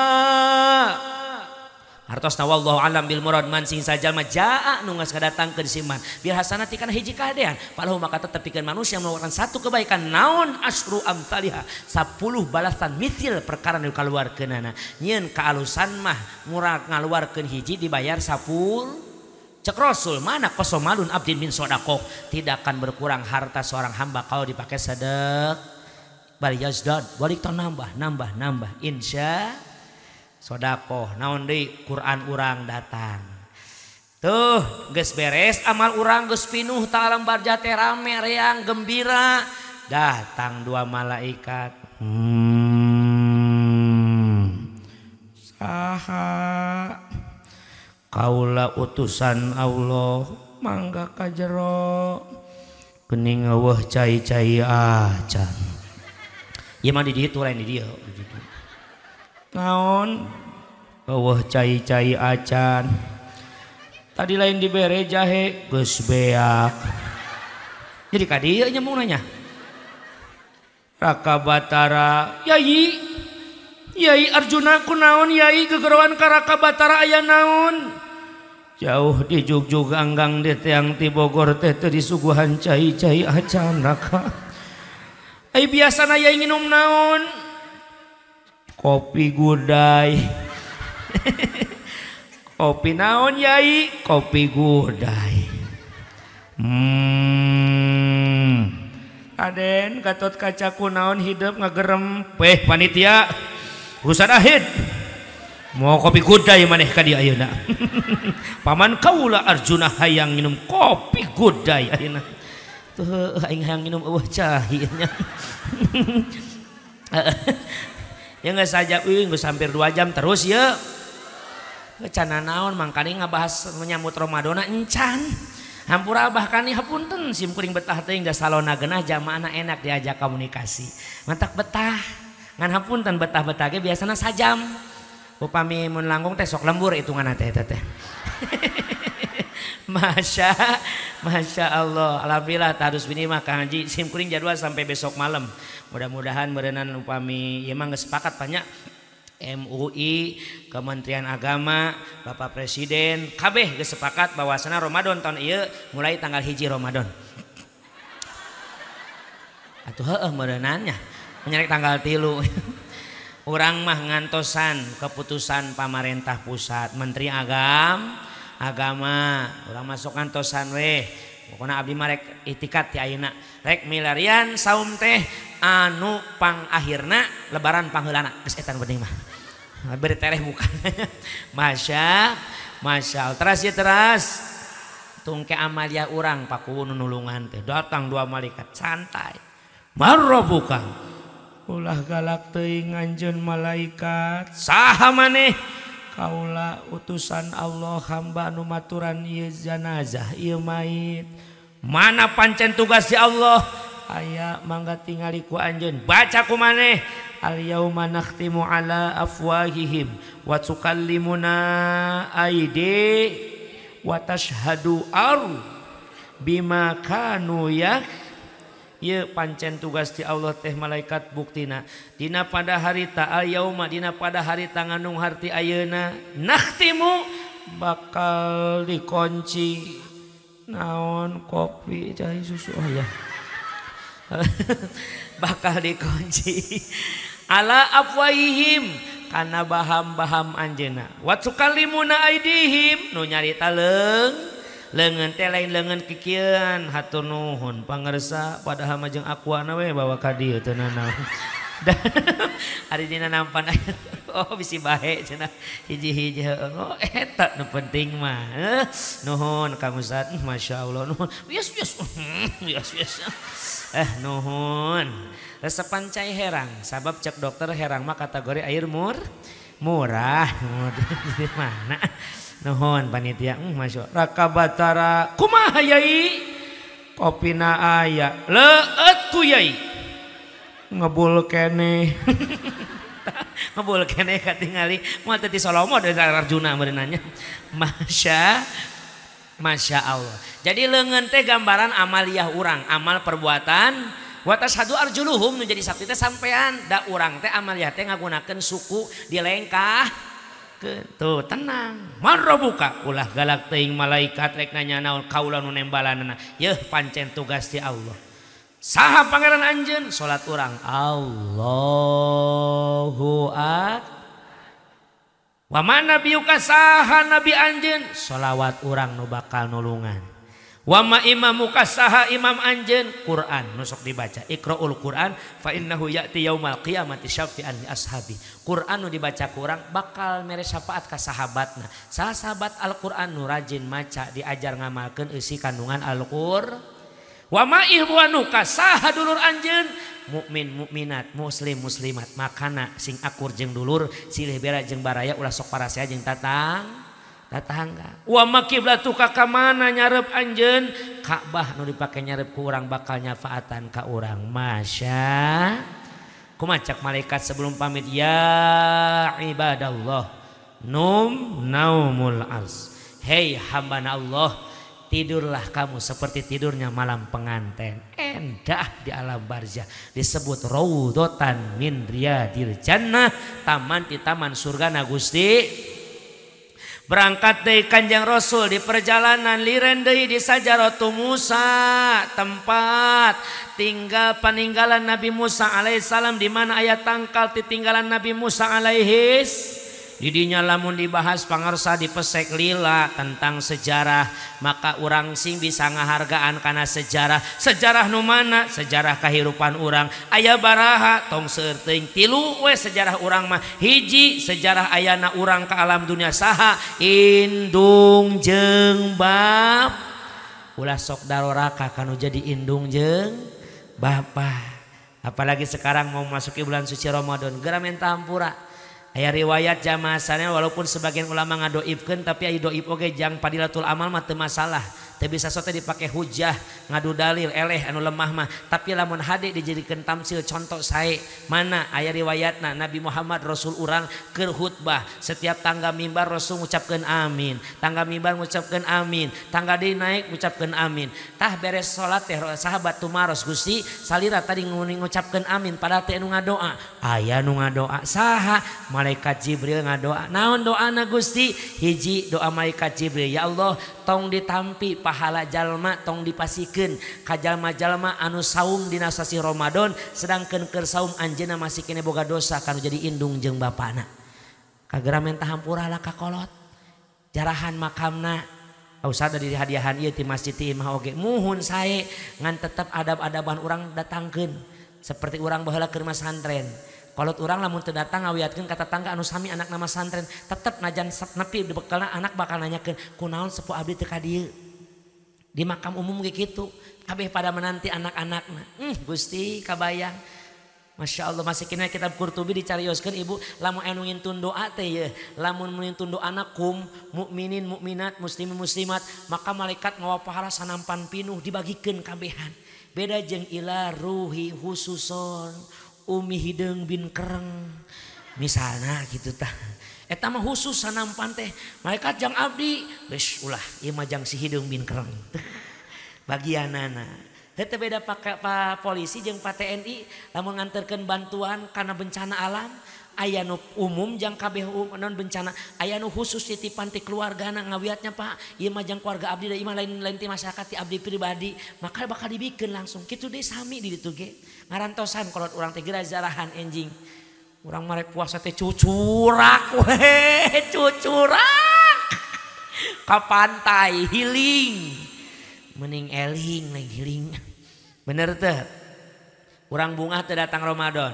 hartosna wallahu alam bil murad man sing sajal mah jaa nu geus kadatangkeun siman bil hasanati kana hiji kahadean palahu maka tetep pikeun manusia melakukan satu kebaikan naon asyru amsalihha 10 balasan misil perkara nu kaluarkeunana nyeun kaalusan mah murah ngaluarkeun hiji dibayar 10 cek Rasul mana kosomalun abdin min sodaqoh tidak akan berkurang harta seorang hamba kalau dipakai sedekah bal yazdad balik nambah insya sodakoh naon deui Quran urang datang tuh geus beres amal urang geus pinuh ta alam barjah teh rame reang gembira datang 2 malaikat saha kaula utusan Allah mangga ka jero geuning eueuh cai-cai acan ieu mah di ditu lain di dieu naon eueuh cai-cai acan tadi lain dibere jahe geus beak jadi ka dieu nya mau nanya Raka Batara Yai Arjuna kunaon Yai gegerowan ka Raka Batara aya naon jauh di jugjug anggang di teang ti Bogor teh teu disuguhan cai-cai acan Raka ai biasana Yai nginum naon kopi gudai kopi naon Yai kopi gudai Aden Gatot Kaca kunaon hidup ngagerem panitia urusan ahid mau kopi gudai maneh ka dieu ayeuna paman kaula Arjuna hayang minum kopi gudai ayeuna tuh aing hayang minum eueuh cai nya. Ya geus saja geus hampir 2 jam terus ya. Can naon mangkali ngabahas menyambut Ramadan encan. Hampura bahkan hapunten sim kuring betah teuing da salona geunah jamaahna enak diajak komunikasi. Mantak betah. Ngan hapunten betah-betah ge biasana sajam. Upami mun langkung teh sok lembur hitunganna teh eta teh. Masya Allah. Alhamdulillah tarus bini mah Kang Haji sim kuring jadwal sampai besok malam. Mudah-mudahan meureunana upami ieu mah geus sepakat banyak MUI, Kementerian Agama, Bapak Presiden, kabeh geus sepakat bahwasana Ramadan tahun ieu mulai tanggal 1 Ramadan. Atuh heueuh meureunannya nyarek tanggal 3. Urang mah ngantosan keputusan pamarentah pusat, Menteri Agama, urang masuk ngantosan weh. Pokona abdi mah rek itikat ti ayeuna. Rek milarian saum teh anu pang akhirna lebaran pangheulana. Geus etan penting mah. Beri tereh bukan. Masya Allah. Teras ya teras. Tungke amalia urang paku nulungan teh. Datang 2 malaikat santai. Marrobuka. Ulah galak teuing anjeun malaikat. Saha maneh? Kaula utusan Allah hamba anu maturan ieu janazah ieu mayit. Mana pancen tugas di Allah? Aya mangga tingali ku anjeun. Baca ku maneh. Al yauma nakhtimu ala afwahihim wa tukallimuna aidi wa tashhadu bima kanu Ye pancen tugas di Allah teh malaikat buktina dina pada hari ta'al yauma dina pada hari tanganung harti ayeuna nakhtimu bakal dikunci naon kopi cai susu aya bakal dikunci ala afwahihim kana baham-baham anjeuna wa tukallimuna aidihim nu nyarita leungeun teh lain leungeun kikieun hatur nuhun pangarsa padahal mah jeung akuana we bawa ka dieu teu nanaon. Ari dina nampan oh bisi bae cenah hiji-hiji oh eta nu penting mah. Nuhun Kang Ustad masyaallah nuhun. Wios. Nuhun. Resepan cai herang sabab cek dokter herang mah kategori air murah. Di mana? Nuhun panitia masya rakabatara kumaha yai kopina aya leueut ku yai ngebul kene ngebul kene katingali moal teh ti Salomo dari Arjuna meureunanya Masya Allah. Jadi leungeun teh gambaran amaliyah urang amal perbuatan wa tashhadu arjuluhum nu jadi sakti teh sampean da urang teh amaliyah teh ngagunakeun suku dilengkah tuh tenang marrobuka ulah galak teuing malaikat rek nanya naon kaula nu nembalanana yeuh pancen tugas ti Allah. Saha pangeran anjeun? Salat urang Allahu akbar. Wa man nabiyuka saha nabi anjeun? Shalawat urang nu bakal nulungan. Wa ma imamuka saha imam anjeun? Quran nu sok dibaca. Iqraul Quran fa innahu ya'ti yaumal qiyamati syafi'an li ashabi. Quran nu dibaca ku urang bakal mere syafaat ka sahabatna. Saha sahabat Al-Quran nu rajin maca diajar ngamalkeun isi kandungan Al-Qur'an. Wa ma ihwanuka saha dulur anjeun? Mukmin mukminat muslim muslimat makana sing akur jeung dulur silih bera jeung baraya ulah sok parasea jeung tatangga. Wa makiblatuka ka mana nyareup anjeun? Ka'bah nu dipake nyareup ku urang bakal nyafaatan ka urang. Masya. Kumacak malaikat sebelum pamit ya ibadallah naumul ars. Hei hambana Allah, tidurlah kamu seperti tidurnya malam pengantin. Endah di alam barzah disebut raudhatan min riyadil jannah, taman di taman surga na Gusti. Berangkat dari Kanjeng Rasul di perjalanan liren deui di Sajaratu Musa, tempat tinggal peninggalan Nabi Musa alaihissalam di mana ayat tangkal ditinggalan Nabi Musa alaihis. Didinya lamun dibahas pangarsa dipesek lila tentang sejarah, maka urang sing bisa ngahargaan karena sejarah nu mana? Sejarah kehidupan urang aya baraha tong seueur teuing tilu we sejarah urang mah. Hiji sejarah ayana urang ke alam dunia saha indung jeung ulah sok daroraka kanu jadi indung jeung bapa. Apalagi sekarang mau masuki bulan suci Ramadan geura menta hampura. Aya riwayat jamaahana walaupun sebagian ulama ngadoibkeun tapi aya doib oge jang padilatul amal mah teu masalah. Teu bisa sote dipake hujah ngadu dalil eleh anu lemah mah tapi lamun hade dijadikeun tamsil contoh sae mana aya riwayatna Nabi Muhammad Rasul urang keur khutbah setiap tangga mimbar Rasul ngucapkeun amin, tangga mimbar ngucapkeun amin, tangga deui naik ngucapkeun amin. Tah beres salat teh sahabat tumaros Gusti salira tadi ngucapkeun amin padahal teh anu ngadoa. Aya nu ngadoa saha? Malaikat Jibril ngadoa. Naon doana Gusti? Hiji doa malaikat Jibril, ya Allah tong ditampi pahala jalma tong dipasikeun ka jalma-jalma anu saum dina sasi Ramadan sedangkeun keur saum anjeunna masih kene boga dosa kanu jadi indung jeung bapana. Kagera menta hampura lah ka kolot. Jarahan makamna usah dari hadiahan ieu ti masjid ti imah oge muhun sae ngan tetep adab-adaban urang datangkeun seperti urang baheula keur masantren. Kolot urang lamun teu datang ngawiatkeun ka tetangga anu sami anak nama santren tetep najan nepi di bekalna anak bakal nanyakeun kunaon sepuh abdi teu ka dieu. Di makam umum kayak gitu kabeh pada menanti anak-anakna. Gusti kabayang. Masya Allah masih kena kitab Qurtubi dicarioskeun ibu lamun anu ngintun doa teh ye lamun ngintun doa anakum mukminin mukminat muslimin muslimat maka malaikat ngawa pahala sanampan pinuh dibagikeun kabehan. Beda jeung ila ruhi khususon umi hideung bin kereng misalna gitu tah. Eta mah khusus sanampan teh malaikat jang abdi geus ulah ieu mah jang si hideung bin kereng bagianana. Teu beda pak polisi jeung pak TNI lamun nganterkeun bantuan kana bencana alam aya nu umum jang kabeh non bencana aya nu khusus titipan ti keluargana ngawiatnya Pak ieu mah jang keluarga abdi da imah lain ti masyarakat ti abdi pribadi maka bakal dibikeun langsung kitu deui sami di ditu ge ngarantosan kolot urang teh geura zarahan enjing. Urang marek puasa teh cucurak we cucurak ka pantai healing mending eling lain healing bener teh urang bunga teh datang Ramadan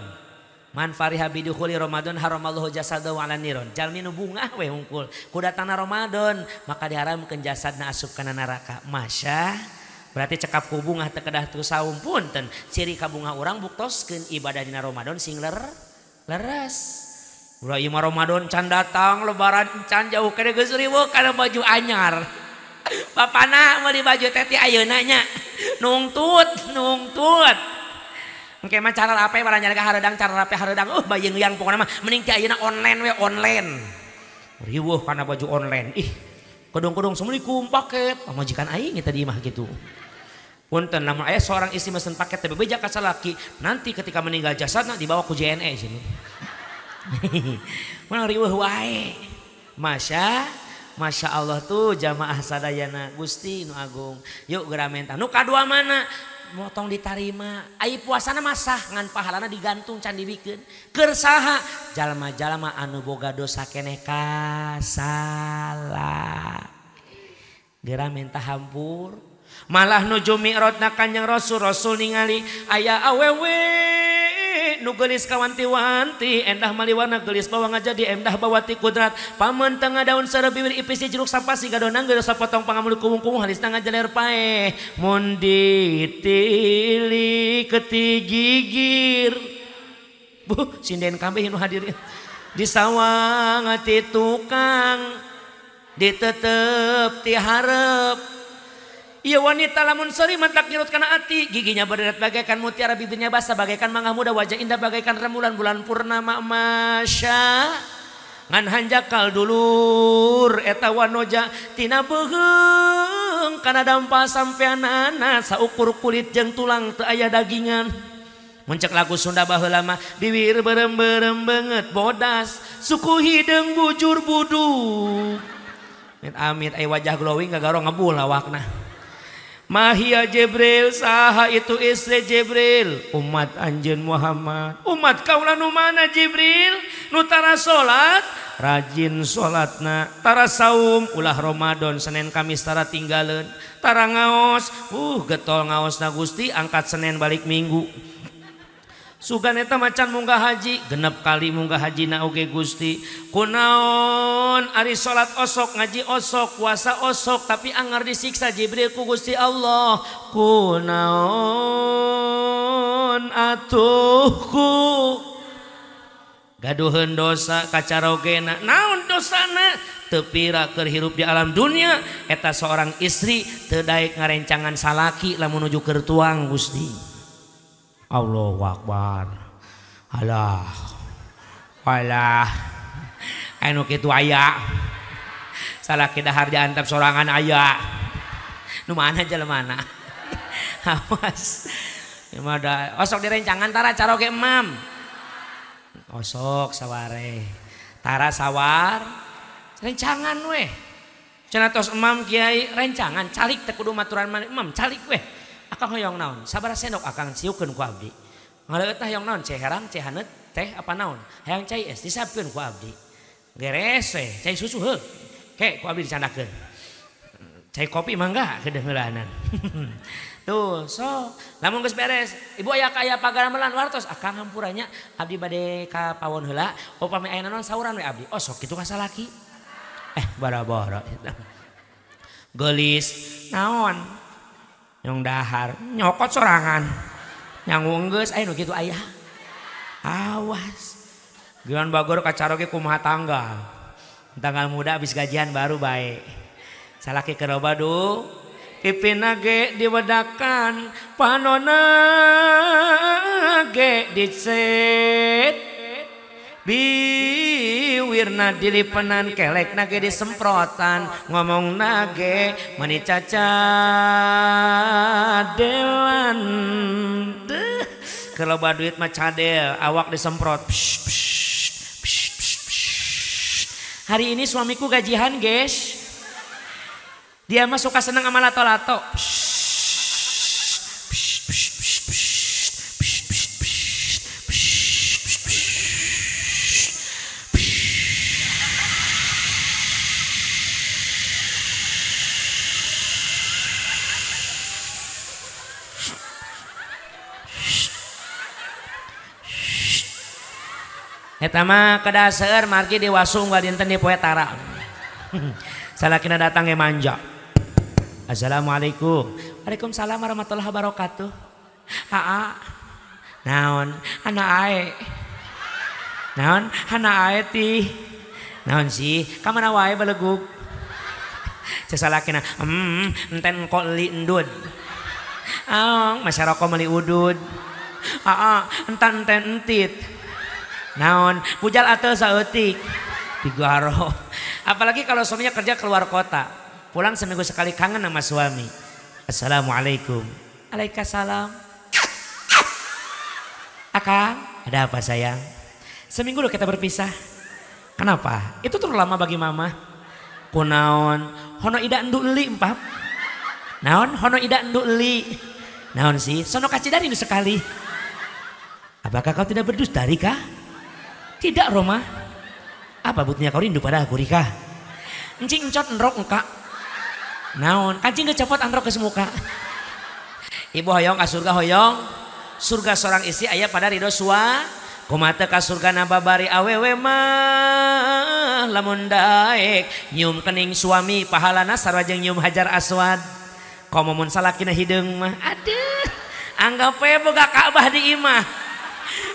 man fariha bidukhuli Ramadan haramallahu jasadahu ala niron jalmi nu bunga we hungkul ku datangna Ramadan maka diharamkeun jasadna asup kana neraka. Masya berarti cekap ku bunga teu kedah tu saum punten ciri ka bunga urang buktoskeun ibadah dina Ramadan sing leres. Ulah ieu mah Ramadan can datang lebaran can jauh kene geus riweuh kana baju anyar. Bapana meuli baju teh ti ayeuna nya. Nungtut. Engke mah cara rape bala nyarega hareudang cara rape hareudang bayeung yang pokona mah mending ti ayeuna online we online. Riweuh kana baju online. Ih, kedung-kedung assalamualaikum paket. Pamajikan aing eta di imah kitu. Punten lamun aya seorang istri mesen paket teh bebeja ka salaki, nanti ketika meninggal jasadna dibawa ku JNE sini. Mun riweuh wae. Masya Allah tuh jamaah sadayana Gusti nu agung. Yuk geura menta. Nu kadua mana? Motong ditarima. Ai puasana masah ngan pahalana digantung can dibikeun. Keur saha? Jalma-jalma anu boga dosa keneh kasalah. Geura menta hampur. Malah nuju mi'rajna Kanjeng Rasul ningali aya awewe nu geulis kawanti-wanti endah maliwana geulis bawa ngajadi endah bawati kudrat pamen tengah daun sarebibir ipis jeruk sampah siga donang geus sapotong pangamul kuung-kuung halisna ngajaler pae mun ditili ketigigir bu sinden kabeh nu hadir di sawang ati tukang ditetep ti hareup. Iya wanita lamun seri mentak nyurut kana ati giginya berderet bagaikan mutiara bibirnya basah bagaikan mangga muda wajah indah bagaikan rembulan bulan purnama masya ngan hanjakal dulur eta wanoja tina beheung kana dampal sampeanana saukur kulit jeung tulang teu aya dagingan muncak lagu Sunda baheula mah bibir berem-berem beungeut bodas suku hideung bujur buduk amit aya wajah glowing gagaro ngebul awakna. Mahia Jibril saha itu istri Jibril umat anjeun Muhammad umat kaula nu mana Jibril nu tara salat rajin salatna tara saum ulah Ramadan Senin Kamis tara tinggaleun tara ngaos getol ngaosna Gusti angkat Senin balik Minggu Sugan eta macan munggah haji, genep kali munggah haji na oge Gusti. Kunaon ari salat osok, ngaji osok, puasa osok, tapi anggar disiksa Jibril ku Gusti Allah. Kunaon atuhku gaduheun dosa kacarogena. Naon dosana? Teu pira keur hirup di alam dunia eta seorang istri teu daek ngarencangan salaki lamun nuju keur tuang Gusti. Allahu Akbar. Alah. Walah. Anu kitu aya. Salaki dahar diantap sorangan aya. Nu mana jelemana? Awas. Mada osok direncangan tara caroge emam. Osok saware. Tara sawar. Rencangan weh. Cenah tos emam kiai rencangan calik teh kudu maturan mana emam calik weh. Akang hoyong naon? Sabaraha sendok akang siukeun ku abdi. Ngaleut teh hoyong naon? Cai herang, cai haneut, teh apa naon? Hayang cai es disapkeun ku abdi. Geres we, cai susu heuh. Ke ku abdi dicandakeun. Cai kopi mangga kedeungeulan. Tuh, so lamun geus beres, ibu aya aya pagaramelan wartos akang hampuranya abdi bade ka pawon heula, upami aya naon sauran we abdi. Oh sok kitu ka salaki. Bara-bara. Gelis naon? Yang dahar nyokot sorangan yang unggeus aya nu kitu aya. Awas geun bagor kacaroge kumaha tanggal muda habis gajian baru bae salaki keur badu pipina ge diwedakan panonna ge dicet biwirna dilipenan kelek nage disemprotan ngomong nage meni cacadelan kalau baduit mah cadel awak disemprot hari ini suamiku gajian guys dia mah suka seneng sama lato-lato eta mah kadaseur margi di wasung gak dinten di poe tara. Salakina datang ge manja. Assalamualaikum. Waalaikumsalam warahmatullahi wabarakatuh. Aa. Naon? Hana ae. Naon? Hana ae ti. Naon sih? Ka mana wae balegug. Cek salakina, enten kok li endud. Aong, masyarakat meli udud. Aa, enten entit. Naon pujal atau saeutik digaro apalagi kalau suaminya kerja keluar kota pulang seminggu sekali kangen sama suami. Assalamualaikum. Waalaikumsalam. Akang ada apa sayang? Seminggu loh kita berpisah. Kenapa? Itu terlalu lama bagi mama. Kunaon hono ida endu li empap. Naon hono ida endu li. Naon sih sono kacidari nu sekali. Apakah kau tidak berdusta Rika? Tidak Roma. Apa butnya kau rindu pada aku Rika? Encing encot enrok muka. Naon kancing kecopot androk ke semuka. Ibu hoyong ka surga hoyong. Surga seorang istri aya pada ridho sua. Kumate ka surga nababari awewe mah lamun daek nyium kening suami pahalana sarua jeung nyium hajar aswad. Komo mun salakina hideung mah aduh anggap we boga Ka'bah di imah.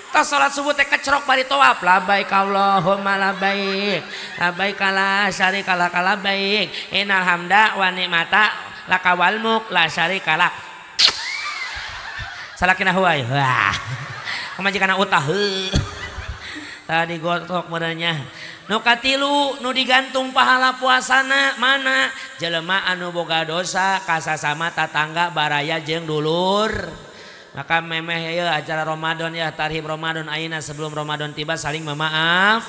Tos salat subuh teh kecrok bari tawaf labbaik Allahumma labbaik labbaik la syarika lak labbaik innal hamda wa ni'mata laka wal mulk la syarika lak salakina huwai wah kamajikana utah tadi gotok modalnya nu katilu nu digantung pahala puasana mana jelema anu boga dosa kasasama tatangga baraya jeung dulur. Maka memeh ya acara Ramadan ya tarhib Ramadan ayeuna sebelum Ramadan tiba saling memaaf.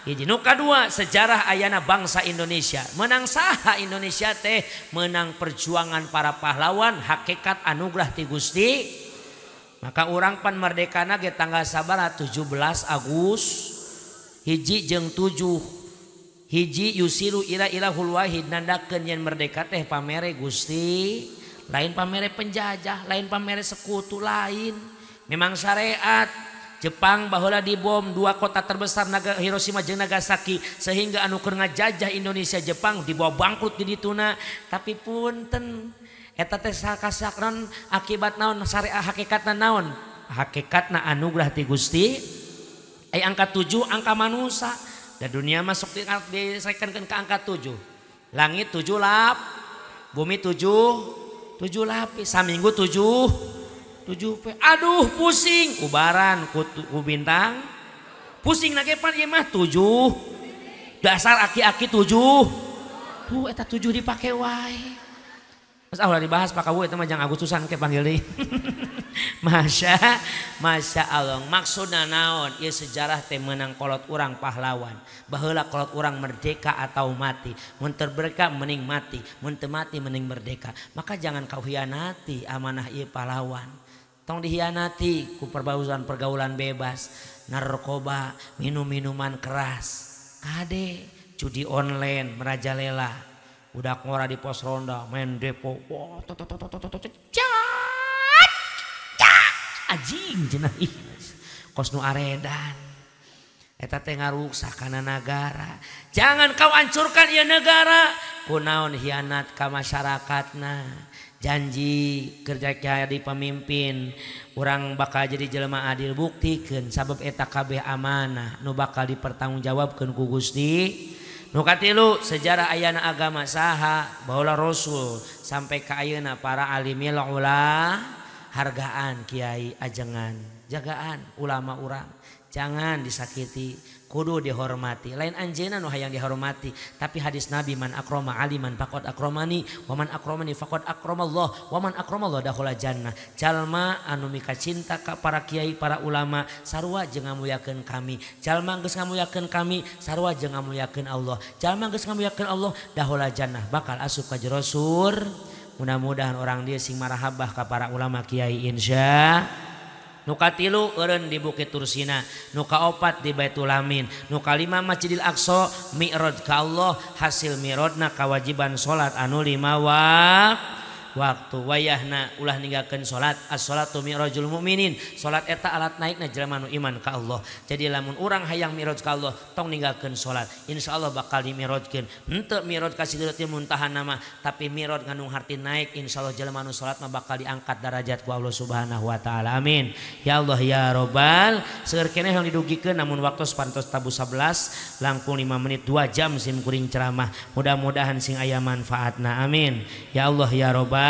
Hiji nu kadua sejarah ayana bangsa Indonesia. Menang saha Indonesia teh menang perjuangan para pahlawan hakikat anugerah ti Gusti. Maka urang pan merdekana ge tanggal sabaraha 17 Agustus hiji jeung 7 hiji yusiru ila ilahul wahid nandakeun yen merdeka teh pamere Gusti. Lain pamere penjajah, lain pamere sekutu lain. Memang syariat Jepang baheula dibom dua kota terbesar Hiroshima jeung Nagasaki sehingga anu keur ngajajah Indonesia Jepang dibawa bangkrut di dituna. Tapi punten eta teh sakasak naon akibat naon syariah hakikatna naon? Hakikatna anugerah ti Gusti. Angka 7 angka manusia. Da dunia masuk disekankeun ke angka 7. Langit 7 lap, bumi 7 lapis, saminggu 7 aduh pusing ubaran ku bintang pusing na kepan ieu mah 7 dasar aki-aki 7 tuh eta 7 dipake wae mas ulah dibahas Pak Kawu eta mah jang Agustusan ke panggil deui Masya Allah maksudna naon ieu sejarah teh meunang kolot urang pahlawan baheula kolot urang merdeka atau mati mun teu merdeka mending mati mun teu mati mending merdeka maka jangan kau hianati amanah ieu pahlawan tong dihianati ku pergaulan bebas narkoba minum-minuman keras kade judi online merajalela budak ngora di pos ronda main depo anjing cenah kos nu aredan eta teh ngaruksak kana negara jangan kau hancurkan ieu negara kunaon hianat ka masyarakatna janji kerja jadi pemimpin orang bakal jadi jelema adil buktikeun sabab eta kabeh amanah nu bakal dipertanggungjawabkeun ku Gusti. Nu katilu sejarah ayana agama saha baheula Rasul sampai ka ayeuna para alimil ula hargaan kiai ajengan jagaan ulama urang jangan disakiti kudu dihormati lain anjeunna nu hayang dihormati tapi hadis Nabi man akrama aliman faqad akramani wa man akramani faqad akramallah wa man akramallah dakhula jannah jalma anu mika cinta ka para kiai para ulama sarua jeung ngamuliakeun kami jalma geus ngamuliakeun kami sarua jeung ngamuliakeun Allah jalma geus ngamuliakeun Allah dakhula jannah bakal asup ka jero sur mudah-mudahan orang dia sing marahabah ka para ulama kiai insya nu katilu eureun di Bukit Tursina nu kaopat di Baitul Amin nu kalima Masjidil Aqsa mi'raj ka Allah hasil mi'rajna kewajiban salat anu 5 waktu wayahna ulah ninggalkeun salat as-salatu mi'rajul mukminin salat eta alat naikna jelema nu iman ka Allah jadi lamun urang hayang mi'raj ka Allah tong ninggalkeun salat insyaallah bakal dimi'rajkeun henteu mi'raj ka Sidratil Muntaha nama tapi mi'raj nganu harti naik insyaallah jelema nu salat mah bakal diangkat derajat ku Allah Subhanahu wa taala amin ya Allah ya Rabbal seueur keneh yang didugikeun namun waktu sapantos tabu 11 langkung 5 menit 2 jam sim kuring ceramah mudah-mudahan sing aya manfaatna amin ya Allah ya Rabbal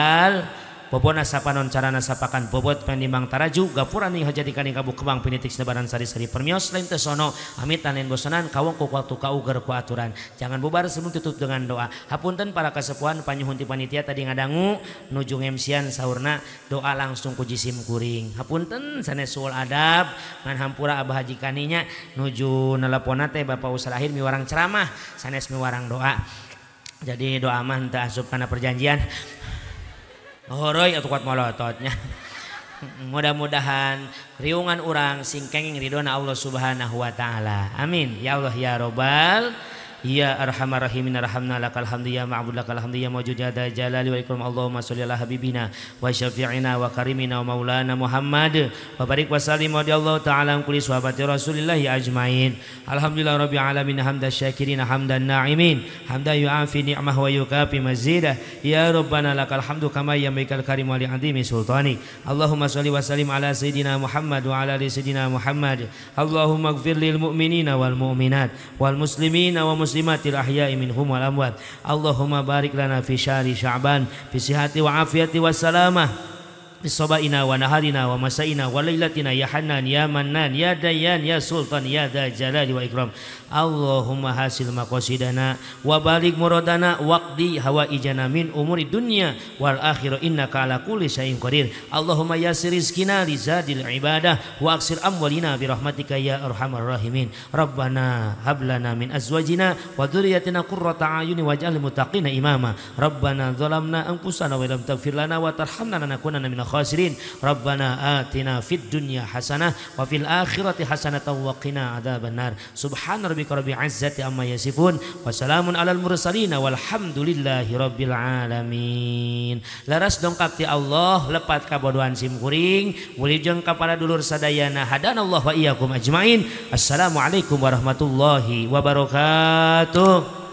Popona sapanon carana sapakan bobot pendimbang taraju gapura nih hajadikan kabu kebang pinitik sebaran sari-sari permios lain tesono amit tanen bosanan kawong ku waktu kauger ku aturan jangan bubar sebelum tutup dengan doa hapunten para kasepuhan panyuhun ti panitia tadi ngadangu nuju ngemsian saurna doa langsung ku jisim kuring hapunten sanes sul adab ngan hampura abah haji kaninya nuju neleponna teh Bapak Usahir miwarang ceramah sanes miwarang doa jadi doa mah teu asup kana perjanjian horoy atau kuat molototnya mudah-mudahan riungan orang sing kenging ridona Allah Subhanahu wa taala amin ya Allah ya Rabbal ya arhamar rahimin arhamna lakal hamdu ya ma'bud lakal hamdu ya mawjud ya dzal jalali wa ikram Allahumma sholli ala habibina wa syafi'ina wa karimina wa maulana Muhammad wa barik wa sallim wa Allah ta'ala kulli sahabati Rasulillah ajmain alhamdulillah rabbil alamin hamdan syakirin hamdan na'imin hamdan yu'afi ni'mah wa yukafi mazidah ya rabbana lakal hamdu kama yamlikal karim wa li'azimi sultani Allahumma sholli wa sallim ala sayyidina Muhammad wa ala ali sayyidina Muhammad Allahumma ighfir lil mu'minina wal mu'minat wal muslimina wa muslimatil ahya'i minhum wal amwat Allahumma barik lana fi syahri sya'ban fi sihhati wa afiyati wa salamah fi sabaina wa naharina wa masaina wa lailatina ya Hannan ya Mannan ya Dayyan ya Sultan ya Dzal Jalali wa Ikram Allahumma hasil maqasidana wa balik muradana waqdi hawaijana min umuri dunya wal akhirah innaka ala kulli syai'in qadir Allahumma yassir rizqina li zadil ibadah wa aksir amwalina bi rahmatika ya arhamar rahimin Rabbana hab lana min azwajina wa dhurriyyatina qurrata a'yuni waj'al lil muttaqina imama Rabbana zalamna anfusana wa lam taghfir lana wa tarhamna lanakunanna minal khasirin. Rabbana atina fid dunya hasanah wa fil akhirati hasanatan wa qina adzabannar. Subhana rabbika rabbil izzati amma yasifun wa salamun alal mursalin walhamdulillahi rabbil alamin. Laras dongkap ti Allah lepat kabodohan simkuring wilujeng ka para dulur sadayana hadanallahu wa iyyakum ajmain. Assalamualaikum warahmatullahi wabarakatuh.